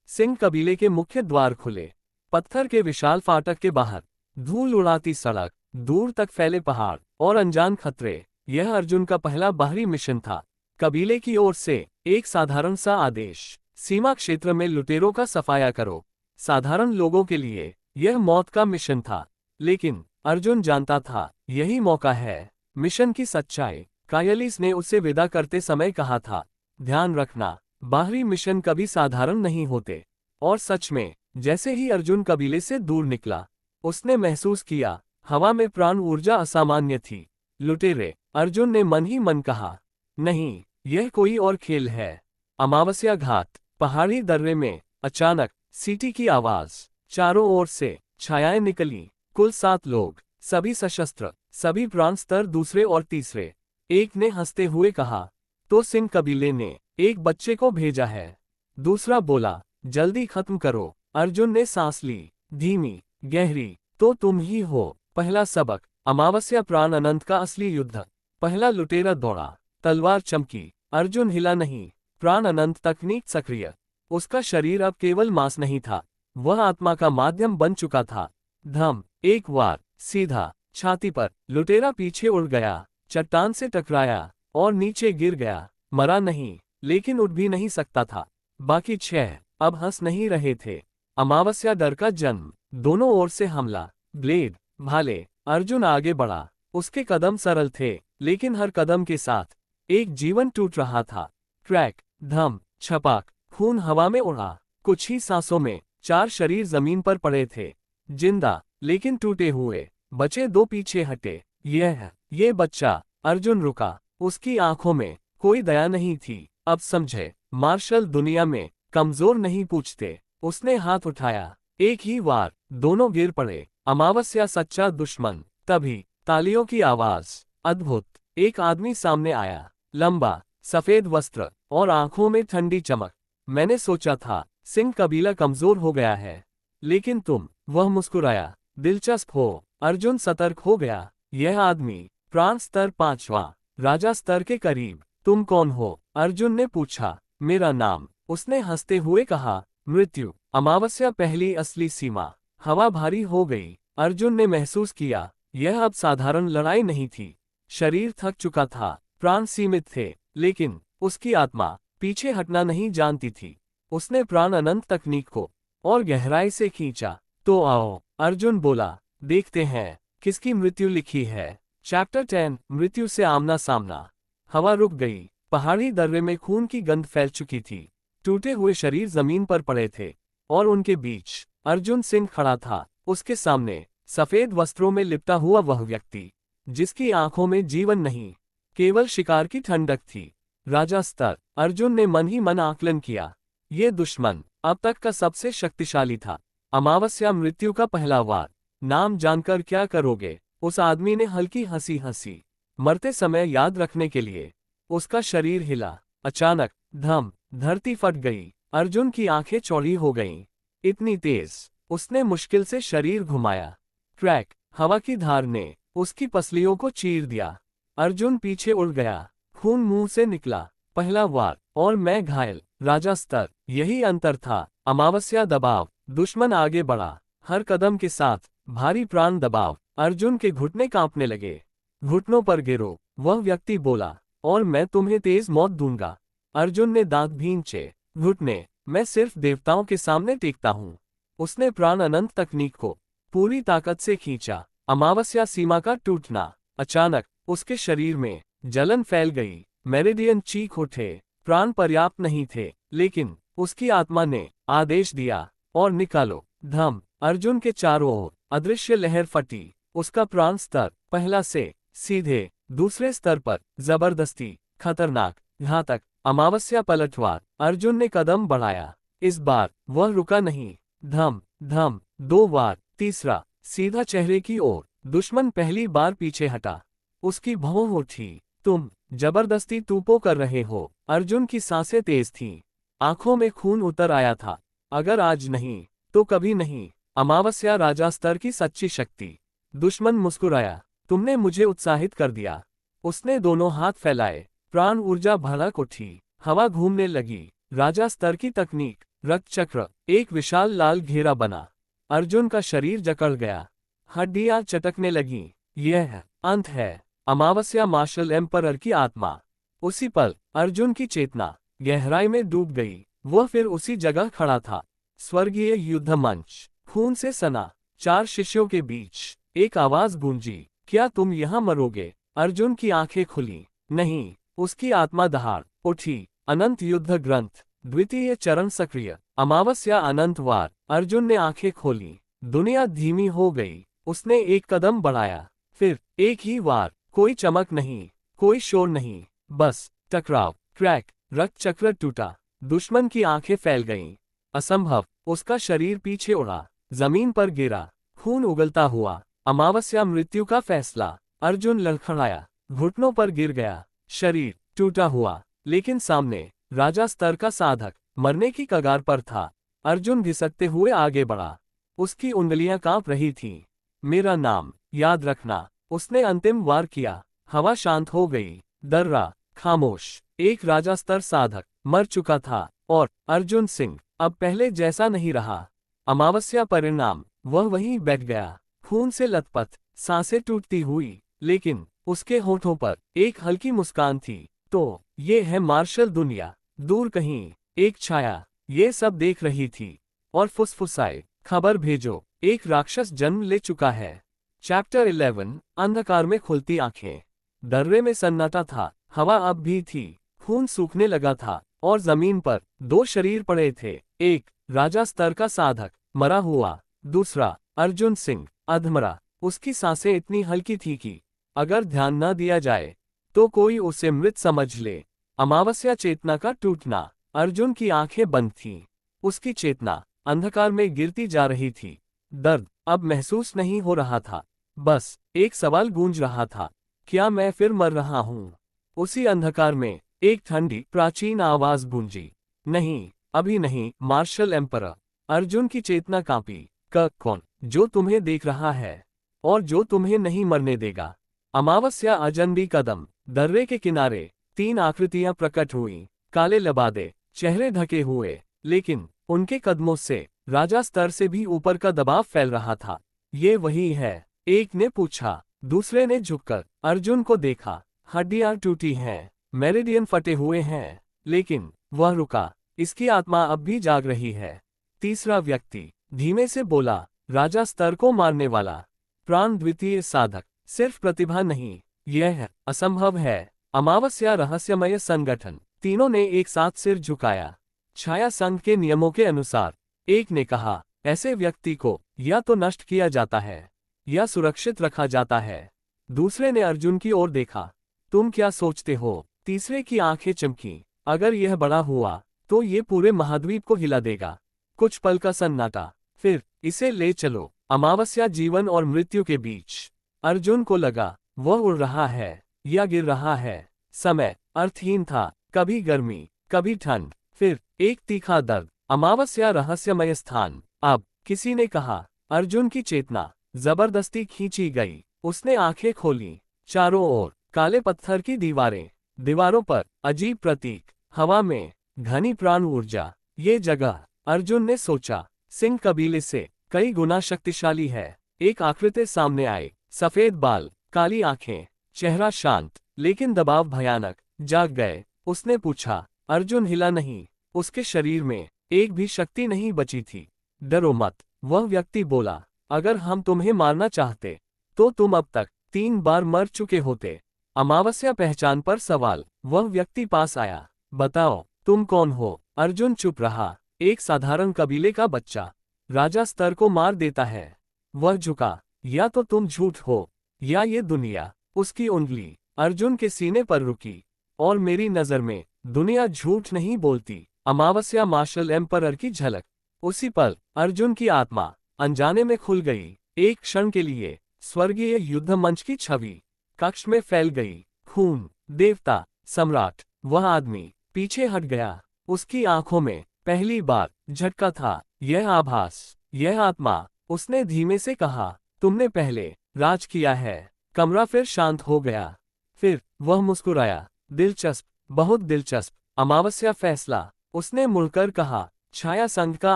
सिंह कबीले के मुख्य द्वार खुले। पत्थर के विशाल फाटक के बाहर धूल उड़ाती सड़क, दूर तक फैले पहाड़ और अनजान खतरे। यह अर्जुन का पहला बाहरी मिशन था। कबीले की ओर से एक साधारण सा आदेश, सीमा क्षेत्र में लुटेरों का सफाया करो। साधारण लोगों के लिए यह मौत का मिशन था, लेकिन अर्जुन जानता था, यही मौका है। मिशन की सच्चाई। कायलिस ने उसे विदा करते समय कहा था, ध्यान रखना, बाहरी मिशन कभी साधारण नहीं होते। और सच में, जैसे ही अर्जुन कबीले से दूर निकला, उसने महसूस किया, हवा में प्राण ऊर्जा असामान्य थी। लुटेरे, अर्जुन ने मन ही मन कहा, नहीं, यह कोई और खेल है। अमावस्या घाट। पहाड़ी दर्रे में अचानक सीटी की आवाज। चारों ओर से छायाएं निकली। कुल 7 लोग, सभी सशस्त्र, सभी प्राण स्तर दूसरे और तीसरे। एक ने हंसते हुए कहा, तो सिंह कबीले ने एक बच्चे को भेजा है। दूसरा बोला, जल्दी खत्म करो। अर्जुन ने सांस ली, धीमी, गहरी। तो तुम ही हो। पहला सबक, अमावस्या प्राण अनंत का असली युद्ध। पहला लुटेरा दौड़ा, तलवार चमकी। अर्जुन हिला नहीं। प्राण अनंत तकनीक सक्रिय। उसका शरीर अब केवल मांस नहीं था, वह आत्मा का माध्यम बन चुका था। धम, एक वार, सीधा, छाती पर। लुटेरा पीछे उड़ गया, चट्टान से टकराया और नीचे गिर गया। मरा नहीं, लेकिन उठ भी नहीं सकता था। बाकी 6 अब हंस नहीं रहे थे। अमावस्या डर का जन्म। दोनों ओर से हमला, ब्लेड, भाले। अर्जुन आगे बढ़ा। उसके कदम सरल थे, लेकिन हर कदम के साथ एक जीवन टूट रहा था। क्रैक, धम, छपाक, खून हवा में उड़ा। कुछ ही सांसों में 4 शरीर जमीन पर पड़े थे, जिंदा लेकिन टूटे हुए। बचे 2 पीछे हटे। ये बच्चा। अर्जुन रुका। उसकी आंखों में कोई दया नहीं थी। अब समझे, मार्शल दुनिया में कमजोर नहीं पूछते। उसने हाथ उठाया, एक ही वार, दोनों गिर पड़े। अमावस्या सच्चा दुश्मन। तभी तालियों की आवाज। अद्भुत। एक आदमी सामने आया, लंबा, सफेद वस्त्र और आंखों में ठंडी चमक। मैंने सोचा था सिंह कबीला कमजोर हो गया है, लेकिन तुम। वह मुस्कुराया। दिलचस्प हो। अर्जुन सतर्क हो गया। यह आदमी प्राण स्तर 5वां, राजा स्तर के करीब। तुम कौन हो? अर्जुन ने पूछा। मेरा नाम। उसने हंसते हुए कहा, मृत्यु। अमावस्या पहली असली सीमा। हवा भारी हो गई। अर्जुन ने महसूस किया, यह अब साधारण लड़ाई नहीं थी। शरीर थक चुका था, प्राण सीमित थे, लेकिन उसकी आत्मा पीछे हटना नहीं जानती थी। उसने प्राण अनंत तकनीक को और गहराई से खींचा। तो आओ, अर्जुन बोला, देखते हैं किसकी मृत्यु लिखी है। चैप्टर 10, मृत्यु से आमना सामना। हवा रुक गई। पहाड़ी दर्रे में खून की गंध फैल चुकी थी। टूटे हुए शरीर जमीन पर पड़े थे, और उनके बीच अर्जुन सिंह खड़ा था। उसके सामने सफेद वस्त्रों में लिपटा हुआ वह व्यक्ति, जिसकी आंखों में जीवन नहीं, केवल शिकार की ठंडक थी। राजा स्तर। अर्जुन ने मन ही मन आकलन किया, ये दुश्मन अब तक का सबसे शक्तिशाली था। अमावस्या मृत्यु का पहला वार। नाम जानकर क्या करोगे? उस आदमी ने हल्की हंसी हंसी। मरते समय याद रखने के लिए। उसका शरीर हिला। अचानक धम, धरती फट गई। अर्जुन की आंखें चौड़ी हो गईं। इतनी तेज। उसने मुश्किल से शरीर घुमाया। क्रैक, हवा की धार ने उसकी पसलियों को चीर दिया। अर्जुन पीछे उड़ गया। खून मुंह से निकला। पहला वार, और मैं घायल। राजा स्तर। यही अंतर था। अमावस्या दबाव। दुश्मन आगे बढ़ा, हर कदम के साथ भारी प्राण दबाव। अर्जुन के घुटने कांपने लगे। घुटनों पर गिरो, वह व्यक्ति बोला, और मैं तुम्हें तेज मौत दूंगा। अर्जुन ने दांत भींचे। घुटने, मैं सिर्फ देवताओं के सामने टेकता हूँ। उसने प्राण अनंत तकनीक को पूरी ताकत से खींचा। अमावस्या सीमा का टूटना। अचानक उसके शरीर में जलन फैल गई। मेरिडियन चीख उठे। प्राण पर्याप्त नहीं थे, लेकिन उसकी आत्मा ने आदेश दिया, और निकालो। धम, अर्जुन के चारों ओर अदृश्य लहर फटी। उसका प्राण स्तर पहला से सीधे दूसरे स्तर पर, जबरदस्ती, खतरनाक, घातक। अमावस्या पलटवार। अर्जुन ने कदम बढ़ाया। इस बार वह रुका नहीं। धम धम, 2 वार, तीसरा, सीधा चेहरे की ओर। दुश्मन पहली बार पीछे हटा। उसकी भौं उठी। तुम जबरदस्ती तूपो कर रहे हो। अर्जुन की सांसें तेज थीं। आंखों में खून उतर आया था। अगर आज नहीं, तो कभी नहीं। अमावस्या राजा स्तर की सच्ची शक्ति। दुश्मन मुस्कुराया, तुमने मुझे उत्साहित कर दिया। उसने दोनों हाथ फैलाए। प्राण ऊर्जा भड़क उठी। हवा घूमने लगी। राजा स्तर की तकनीक। रक्त चक्र। एक विशाल लाल घेरा बना। अर्जुन का शरीर जकड़ गया। हड्डियां चटकने लगीं। यह अंत है। अमावस्या मार्शल एम्परर की आत्मा। उसी पल अर्जुन की चेतना गहराई में डूब गई। वह फिर उसी जगह खड़ा था। स्वर्गीय युद्ध मंच। खून से सना। 4 शिष्यों के बीच एक आवाज गूंजी, क्या तुम यहाँ मरोगे? अर्जुन की आंखें खुली। नहीं। उसकी आत्मा दहाड़ उठी। अनंत युद्ध ग्रंथ। द्वितीय चरण सक्रिय। अमावस्या अनंत वार। अर्जुन ने आंखें खोली। दुनिया धीमी हो गई। उसने एक कदम बढ़ाया। फिर एक ही वार। कोई चमक नहीं, कोई शोर नहीं, बस टकराव, क्रैक, रक्त चक्र टूटा, दुश्मन की आंखें फैल गईं। असंभव, उसका शरीर पीछे उड़ा, जमीन पर गिरा, खून उगलता हुआ। अमावस्या मृत्यु का फैसला। अर्जुन लड़खड़ाया, घुटनों पर गिर गया, शरीर टूटा हुआ, लेकिन सामने राजा स्तर का साधक मरने की कगार पर था। अर्जुन घिसकते हुए आगे बढ़ा, उसकी उंगलियां कांप रही थीं। मेरा नाम याद रखना, उसने अंतिम वार किया। हवा शांत हो गई, दर्रा खामोश। एक राजा स्तर साधक मर चुका था और अर्जुन सिंह अब पहले जैसा नहीं रहा। अमावस्या परिणाम, वह वहीं बैठ गया, खून से लथपथ, सांसें टूटती हुई, लेकिन उसके होठों पर एक हल्की मुस्कान थी। तो ये है मार्शल दुनिया। दूर कहीं एक छाया ये सब देख रही थी और फुसफुसाए, खबर भेजो, एक राक्षस जन्म ले चुका है। चैप्टर 11, अंधकार में खुलती आंखें। दर्रे में सन्नाटा था, हवा अब भी थी, खून सूखने लगा था और जमीन पर दो शरीर पड़े थे। एक राजा स्तर का साधक मरा हुआ, दूसरा अर्जुन सिंह अधमरा। उसकी सांसें इतनी हल्की थी कि अगर ध्यान न दिया जाए तो कोई उसे मृत समझ ले। अमावस्या चेतना का टूटना। अर्जुन की आंखें बंद थीं, उसकी चेतना अंधकार में गिरती जा रही थी। दर्द अब महसूस नहीं हो रहा था, बस एक सवाल गूंज रहा था, क्या मैं फिर मर रहा हूं? उसी अंधकार में एक ठंडी प्राचीन आवाज गूंजी, नहीं, अभी नहीं मार्शल एम्परर। अर्जुन की चेतना कांपी। कौन जो तुम्हें देख रहा है और जो तुम्हें नहीं मरने देगा? अमावस्या अजनबी कदम। दर्रे के किनारे तीन आकृतियां प्रकट हुईं, काले लबादे, चेहरे ढके हुए, लेकिन उनके कदमों से राजा स्तर से भी ऊपर का दबाव फैल रहा था। ये वही है, एक ने पूछा। दूसरे ने झुककर अर्जुन को देखा। हड्डियां टूटी हैं, मेरिडियन फटे हुए हैं, लेकिन वह रुका, इसकी आत्मा अब भी जाग रही है। तीसरा व्यक्ति धीमे से बोला, राजा स्तर को मारने वाला प्राण द्वितीय साधक, सिर्फ प्रतिभा नहीं, यह असंभव है। अमावस्या रहस्यमय संगठन। तीनों ने एक साथ सिर झुकाया। छाया संघ के नियमों के अनुसार, एक ने कहा, ऐसे व्यक्ति को या तो नष्ट किया जाता है या सुरक्षित रखा जाता है। दूसरे ने अर्जुन की ओर देखा, तुम क्या सोचते हो? तीसरे की आंखें चमकी, अगर यह बड़ा हुआ तो ये पूरे महाद्वीप को हिला देगा। कुछ पल का सन्नाटा, फिर इसे ले चलो। अमावस्या जीवन और मृत्यु के बीच। अर्जुन को लगा वह उड़ रहा है या गिर रहा है। समय अर्थहीन था, कभी गर्मी, कभी ठंड, फिर एक तीखा दर्द। अमावस्या रहस्यमय स्थान। अब किसी ने कहा। अर्जुन की चेतना जबरदस्ती खींची गई, उसने आंखें खोली। चारों ओर काले पत्थर की दीवारें, दीवारों पर अजीब प्रतीक, हवा में घनी प्राण ऊर्जा। ये जगह, अर्जुन ने सोचा, सिंह कबीले से कई गुना शक्तिशाली है। एक आकृति सामने आई, सफेद बाल, काली आंखें, चेहरा शांत लेकिन दबाव भयानक। जाग गए, उसने पूछा। अर्जुन हिला नहीं, उसके शरीर में एक भी शक्ति नहीं बची थी। डरो मत, वह व्यक्ति बोला, अगर हम तुम्हें मारना चाहते तो तुम अब तक 3 बार मर चुके होते। अमावस्या पहचान पर सवाल। वह व्यक्ति पास आया, बताओ तुम कौन हो? अर्जुन चुप रहा। एक साधारण कबीले का बच्चा राजा स्तर को मार देता है। वह झुका, या तो तुम झूठ हो या ये दुनिया। उसकी उंगली अर्जुन के सीने पर रुकी, और मेरी नजर में दुनिया झूठ नहीं बोलती। अमावस्या मार्शल एम्परर की झलक। उसी पल अर्जुन की आत्मा अनजाने में खुल गई। एक क्षण के लिए स्वर्गीय युद्ध मंच की छवि कक्ष में फैल गई। खून, देवता, सम्राट। वह आदमी पीछे हट गया, उसकी आंखों में पहली बार झटका था। यह आभास, यह आत्मा। उसने धीमे से कहा, तुमने पहले राज किया है। कमरा फिर शांत हो गया। फिर वह मुस्कुराया, दिलचस्प, बहुत दिलचस्प। अमावस्या फैसला। उसने मुड़कर कहा, छाया संघ का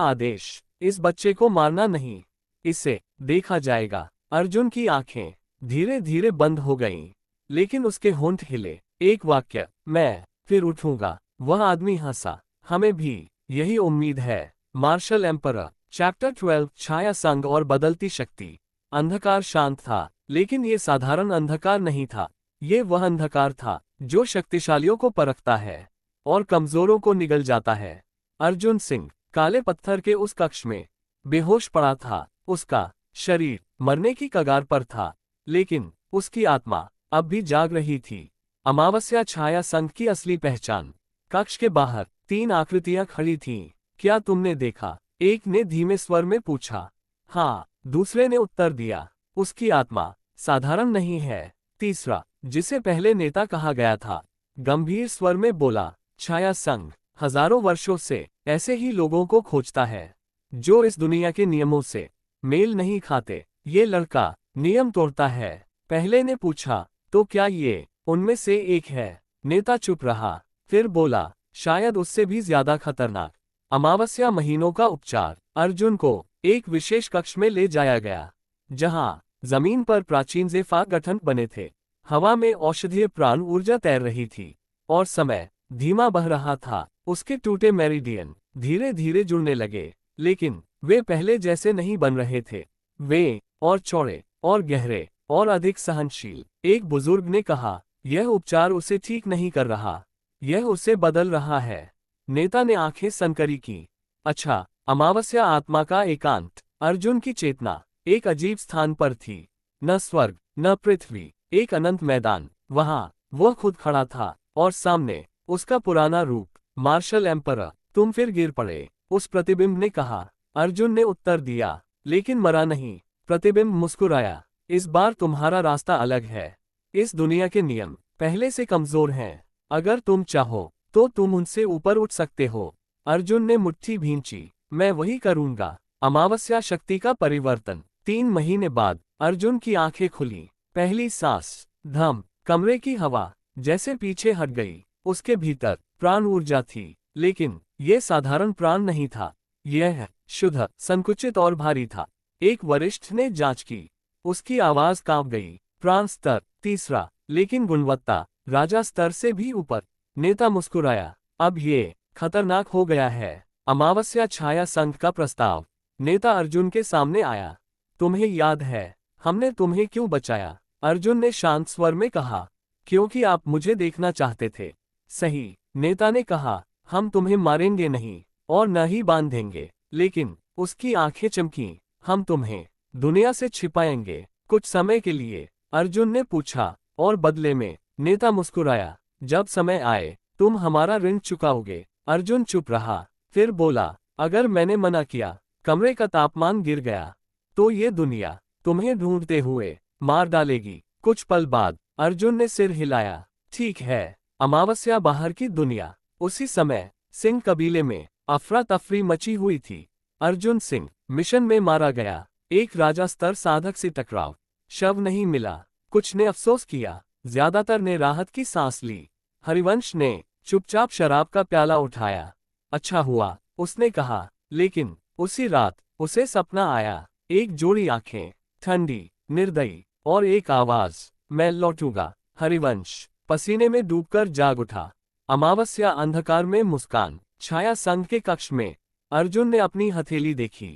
आदेश, इस बच्चे को मारना नहीं, इसे देखा जाएगा। अर्जुन की आंखें धीरे धीरे बंद हो गईं, लेकिन उसके होंठ हिले। एक वाक्य, मैं फिर उठूंगा। वह आदमी हंसा, हमें भी यही उम्मीद है। Martial emperor. चैप्टर 12, छाया संघ और बदलती शक्ति। अंधकार शांत था, लेकिन ये साधारण अंधकार नहीं था। ये वह अंधकार था जो शक्तिशालियों को परखता है और कमजोरों को निगल जाता है। अर्जुन सिंह काले पत्थर के उस कक्ष में बेहोश पड़ा था। उसका शरीर मरने की कगार पर था, लेकिन उसकी आत्मा अब भी जाग रही थी। अमावस्या छाया संघ की असली पहचान। कक्ष के बाहर 3 आकृतियां खड़ी थीं। क्या तुमने देखा? एक ने धीमे स्वर में पूछा। हाँ, दूसरे ने उत्तर दिया। उसकी आत्मा साधारण नहीं है। तीसरा, जिसे पहले नेता कहा गया था, गंभीर स्वर में बोला, छाया संघ हजारों वर्षों से ऐसे ही लोगों को खोजता है, जो इस दुनिया के नियमों से मेल नहीं खाते। ये लड़का नियम तोड़ता है। पहले ने पूछा, तो क्या ये उनमें से एक है? नेता चुप रहा, फिर बोला, शायद उससे भी ज्यादा खतरनाक। अमावस्या महीनों का उपचार। अर्जुन को एक विशेष कक्ष में ले जाया गया, जहां जमीन पर प्राचीन ज़ेफा गठन बने थे। हवा में औषधीय प्राण ऊर्जा तैर रही थी, और समय धीमा बह रहा था। उसके टूटे मेरिडियन धीरे धीरे जुड़ने लगे, लेकिन वे पहले जैसे नहीं बन रहे थे। वे और चौड़े और गहरे और अधिक सहनशील। एक बुजुर्ग ने कहा, यह उपचार उसे ठीक नहीं कर रहा, यह उसे बदल रहा है। नेता ने आंखें सनकरी की। अच्छा, अमावस्या आत्मा का एकांत। अर्जुन की चेतना एक अजीब स्थान पर थी। न स्वर्ग न पृथ्वी, एक अनंत मैदान। वहां वह खुद खड़ा था, और सामने उसका पुराना रूप, मार्शल एम्परर। तुम फिर गिर पड़े, उस प्रतिबिंब ने कहा। अर्जुन ने उत्तर दिया, लेकिन मरा नहीं। प्रतिबिंब मुस्कुराया, इस बार तुम्हारा रास्ता अलग है। इस दुनिया के नियम पहले से कमजोर हैं। अगर तुम चाहो तो तुम उनसे ऊपर उठ सकते हो। अर्जुन ने मुट्ठी भींची। मैं वही करूंगा। अमावस्या शक्ति का परिवर्तन। 3 महीने बाद अर्जुन की आंखें खुली। पहली सांस, धम। कमरे की हवा जैसे पीछे हट गई। उसके भीतर प्राण ऊर्जा थी, लेकिन यह साधारण प्राण नहीं था। यह शुद्ध, संकुचित और भारी था। एक वरिष्ठ ने जांच की। उसकी आवाज कांप गई। प्राण स्तर 3, लेकिन गुणवत्ता राजा स्तर से भी ऊपर। नेता मुस्कुराया, अब ये खतरनाक हो गया है। अमावस्या छाया संघ का प्रस्ताव। नेता अर्जुन के सामने आया। तुम्हें याद है हमने तुम्हें क्यों बचाया? अर्जुन ने शांत स्वर में कहा, क्योंकि आप मुझे देखना चाहते थे। सही, नेता ने कहा, हम तुम्हें मारेंगे नहीं, और न ही बांधेंगे। लेकिन उसकी आंखें चमकीं, हम तुम्हें दुनिया से छिपाएंगे, कुछ समय के लिए। अर्जुन ने पूछा, और बदले में? नेता मुस्कुराया, जब समय आए तुम हमारा ऋण चुकाओगे। अर्जुन चुप रहा, फिर बोला, अगर मैंने मना किया? कमरे का तापमान गिर गया। तो ये दुनिया तुम्हें ढूंढते हुए मार डालेगी। कुछ पल बाद अर्जुन ने सिर हिलाया। ठीक है। अमावस्या बाहर की दुनिया। उसी समय सिंह कबीले में अफरा तफरी मची हुई थी। अर्जुन सिंह मिशन में मारा गया। एक राजा स्तर साधक से टकराव। शव नहीं मिला। कुछ ने अफसोस किया, ज्यादातर ने राहत की सांस ली। हरिवंश ने चुपचाप शराब का प्याला उठाया। अच्छा हुआ, उसने कहा। लेकिन उसी रात उसे सपना आया। एक जोड़ी आंखें, ठंडी, निर्दयी, और एक आवाज, मैं लौटूंगा। हरिवंश पसीने में डूबकर जाग उठा। अमावस्या अंधकार में मुस्कान। छाया संघ के कक्ष में अर्जुन ने अपनी हथेली देखी।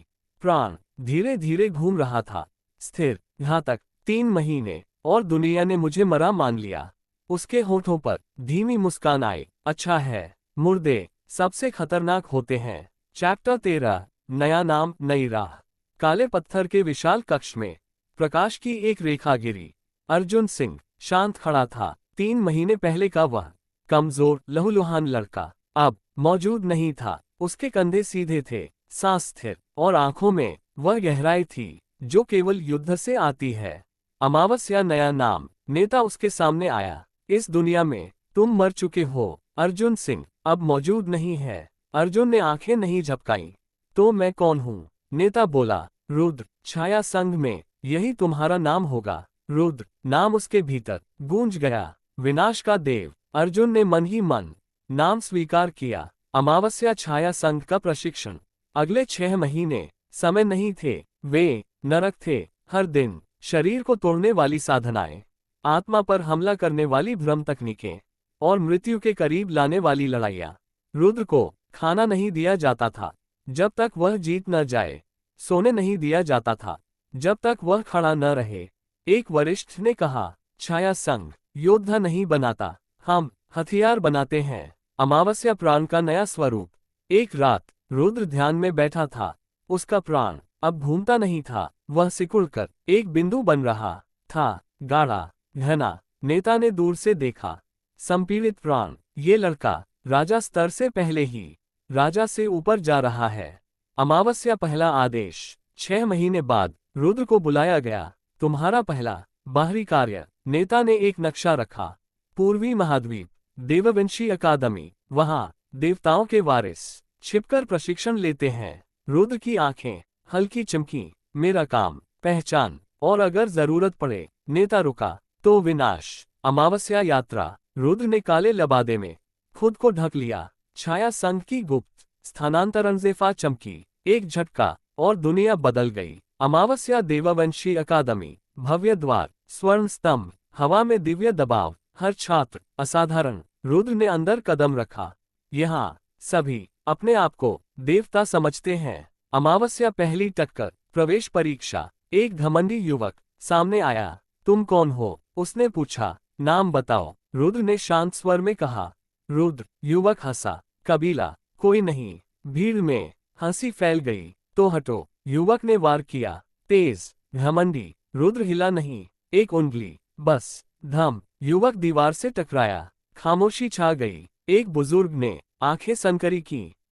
प्राण धीरे धीरे घूम रहा था, स्थिर, घातक। 3 महीने और दुनिया ने मुझे मरा मान लिया। उसके होठों पर धीमी मुस्कान आई। अच्छा है, मुर्दे सबसे खतरनाक होते हैं। चैप्टर 13, नया नाम नई राह। काले पत्थर के विशाल कक्ष में प्रकाश की एक रेखा गिरी। अर्जुन सिंह शांत खड़ा था। 3 महीने पहले का वह कमजोर, लहूलुहान लड़का अब मौजूद नहीं था। उसके कंधे सीधे थे, सांस स्थिर, और आंखों में वह गहराई थी जो केवल युद्ध से आती है। अमावस्या नया नाम। नेता उसके सामने आया। इस दुनिया में तुम मर चुके हो। अर्जुन सिंह अब मौजूद नहीं है। अर्जुन ने आंखें नहीं झपकाई। तो मैं कौन हूँ? नेता बोला, रुद्र। छाया संघ में यही तुम्हारा नाम होगा। रुद्र नाम उसके भीतर गूंज गया। विनाश का देव। अर्जुन ने मन ही मन नाम स्वीकार किया। अमावस्या छाया संघ का प्रशिक्षण। अगले 6 महीने समय नहीं थे, वे नरक थे। हर दिन शरीर को तोड़ने वाली साधनाएं, आत्मा पर हमला करने वाली भ्रम तकनीकें, और मृत्यु के करीब लाने वाली लड़ाइयां। रुद्र को खाना नहीं दिया जाता था जब तक वह जीत न जाए। सोने नहीं दिया जाता था जब तक वह खड़ा न रहे। एक वरिष्ठ ने कहा, छाया संघ योद्धा नहीं बनाता, हम हथियार बनाते हैं। अमावस्या प्राण का नया स्वरूप। एक रात रुद्र ध्यान में बैठा था। उसका प्राण अब घूमता नहीं था, वह सिकुड़कर एक बिंदु बन रहा था, गाढ़ा, घना। नेता ने दूर से देखा। संपीड़ित प्राण, ये लड़का राजा स्तर से पहले ही राजा से ऊपर जा रहा है। अमावस्या पहला आदेश। 6 महीने बाद रुद्र को बुलाया गया। तुम्हारा पहला बाहरी कार्य। नेता ने एक नक्शा रखा। पूर्वी महाद्वीप, देववंशी अकादमी, वहां देवताओं के वारिस छिपकर प्रशिक्षण लेते हैं। रुद्र की आंखें हल्की चमकी। मेरा काम पहचान, और अगर जरूरत पड़े। नेता रुका तो विनाश। अमावस्या यात्रा। रुद्र ने काले लबादे में खुद को ढक लिया। छाया संघ की गुप्त स्थानांतरण जेफा चमकी। एक झटका और दुनिया बदल गई। अमावस्या देववंशी अकादमी, भव्य द्वार, स्वर्ण स्तंभ, हवा में दिव्य दबाव, हर छात्र असाधारण। रुद्र ने अंदर कदम रखा। यहाँ सभी अपने आप को देवता समझते हैं। अमावस्या पहली टक्कर, प्रवेश परीक्षा। एक घमंडी युवक सामने आया। तुम कौन हो? उसने पूछा। नाम बताओ, रुद्र ने शांत स्वर में कहा। रुद्र। युवक हंसा। कबीला? कोई नहीं। भीड़ में हंसी फैल गई। तो हटो। युवक ने वार किया। तेज, घमंडी। रुद्र हिला नहीं, एक उंगली बस। धम। युवक दीवार से टकराया। खामोशी छा गई। एक बुजुर्ग ने आंखें सनकरी की।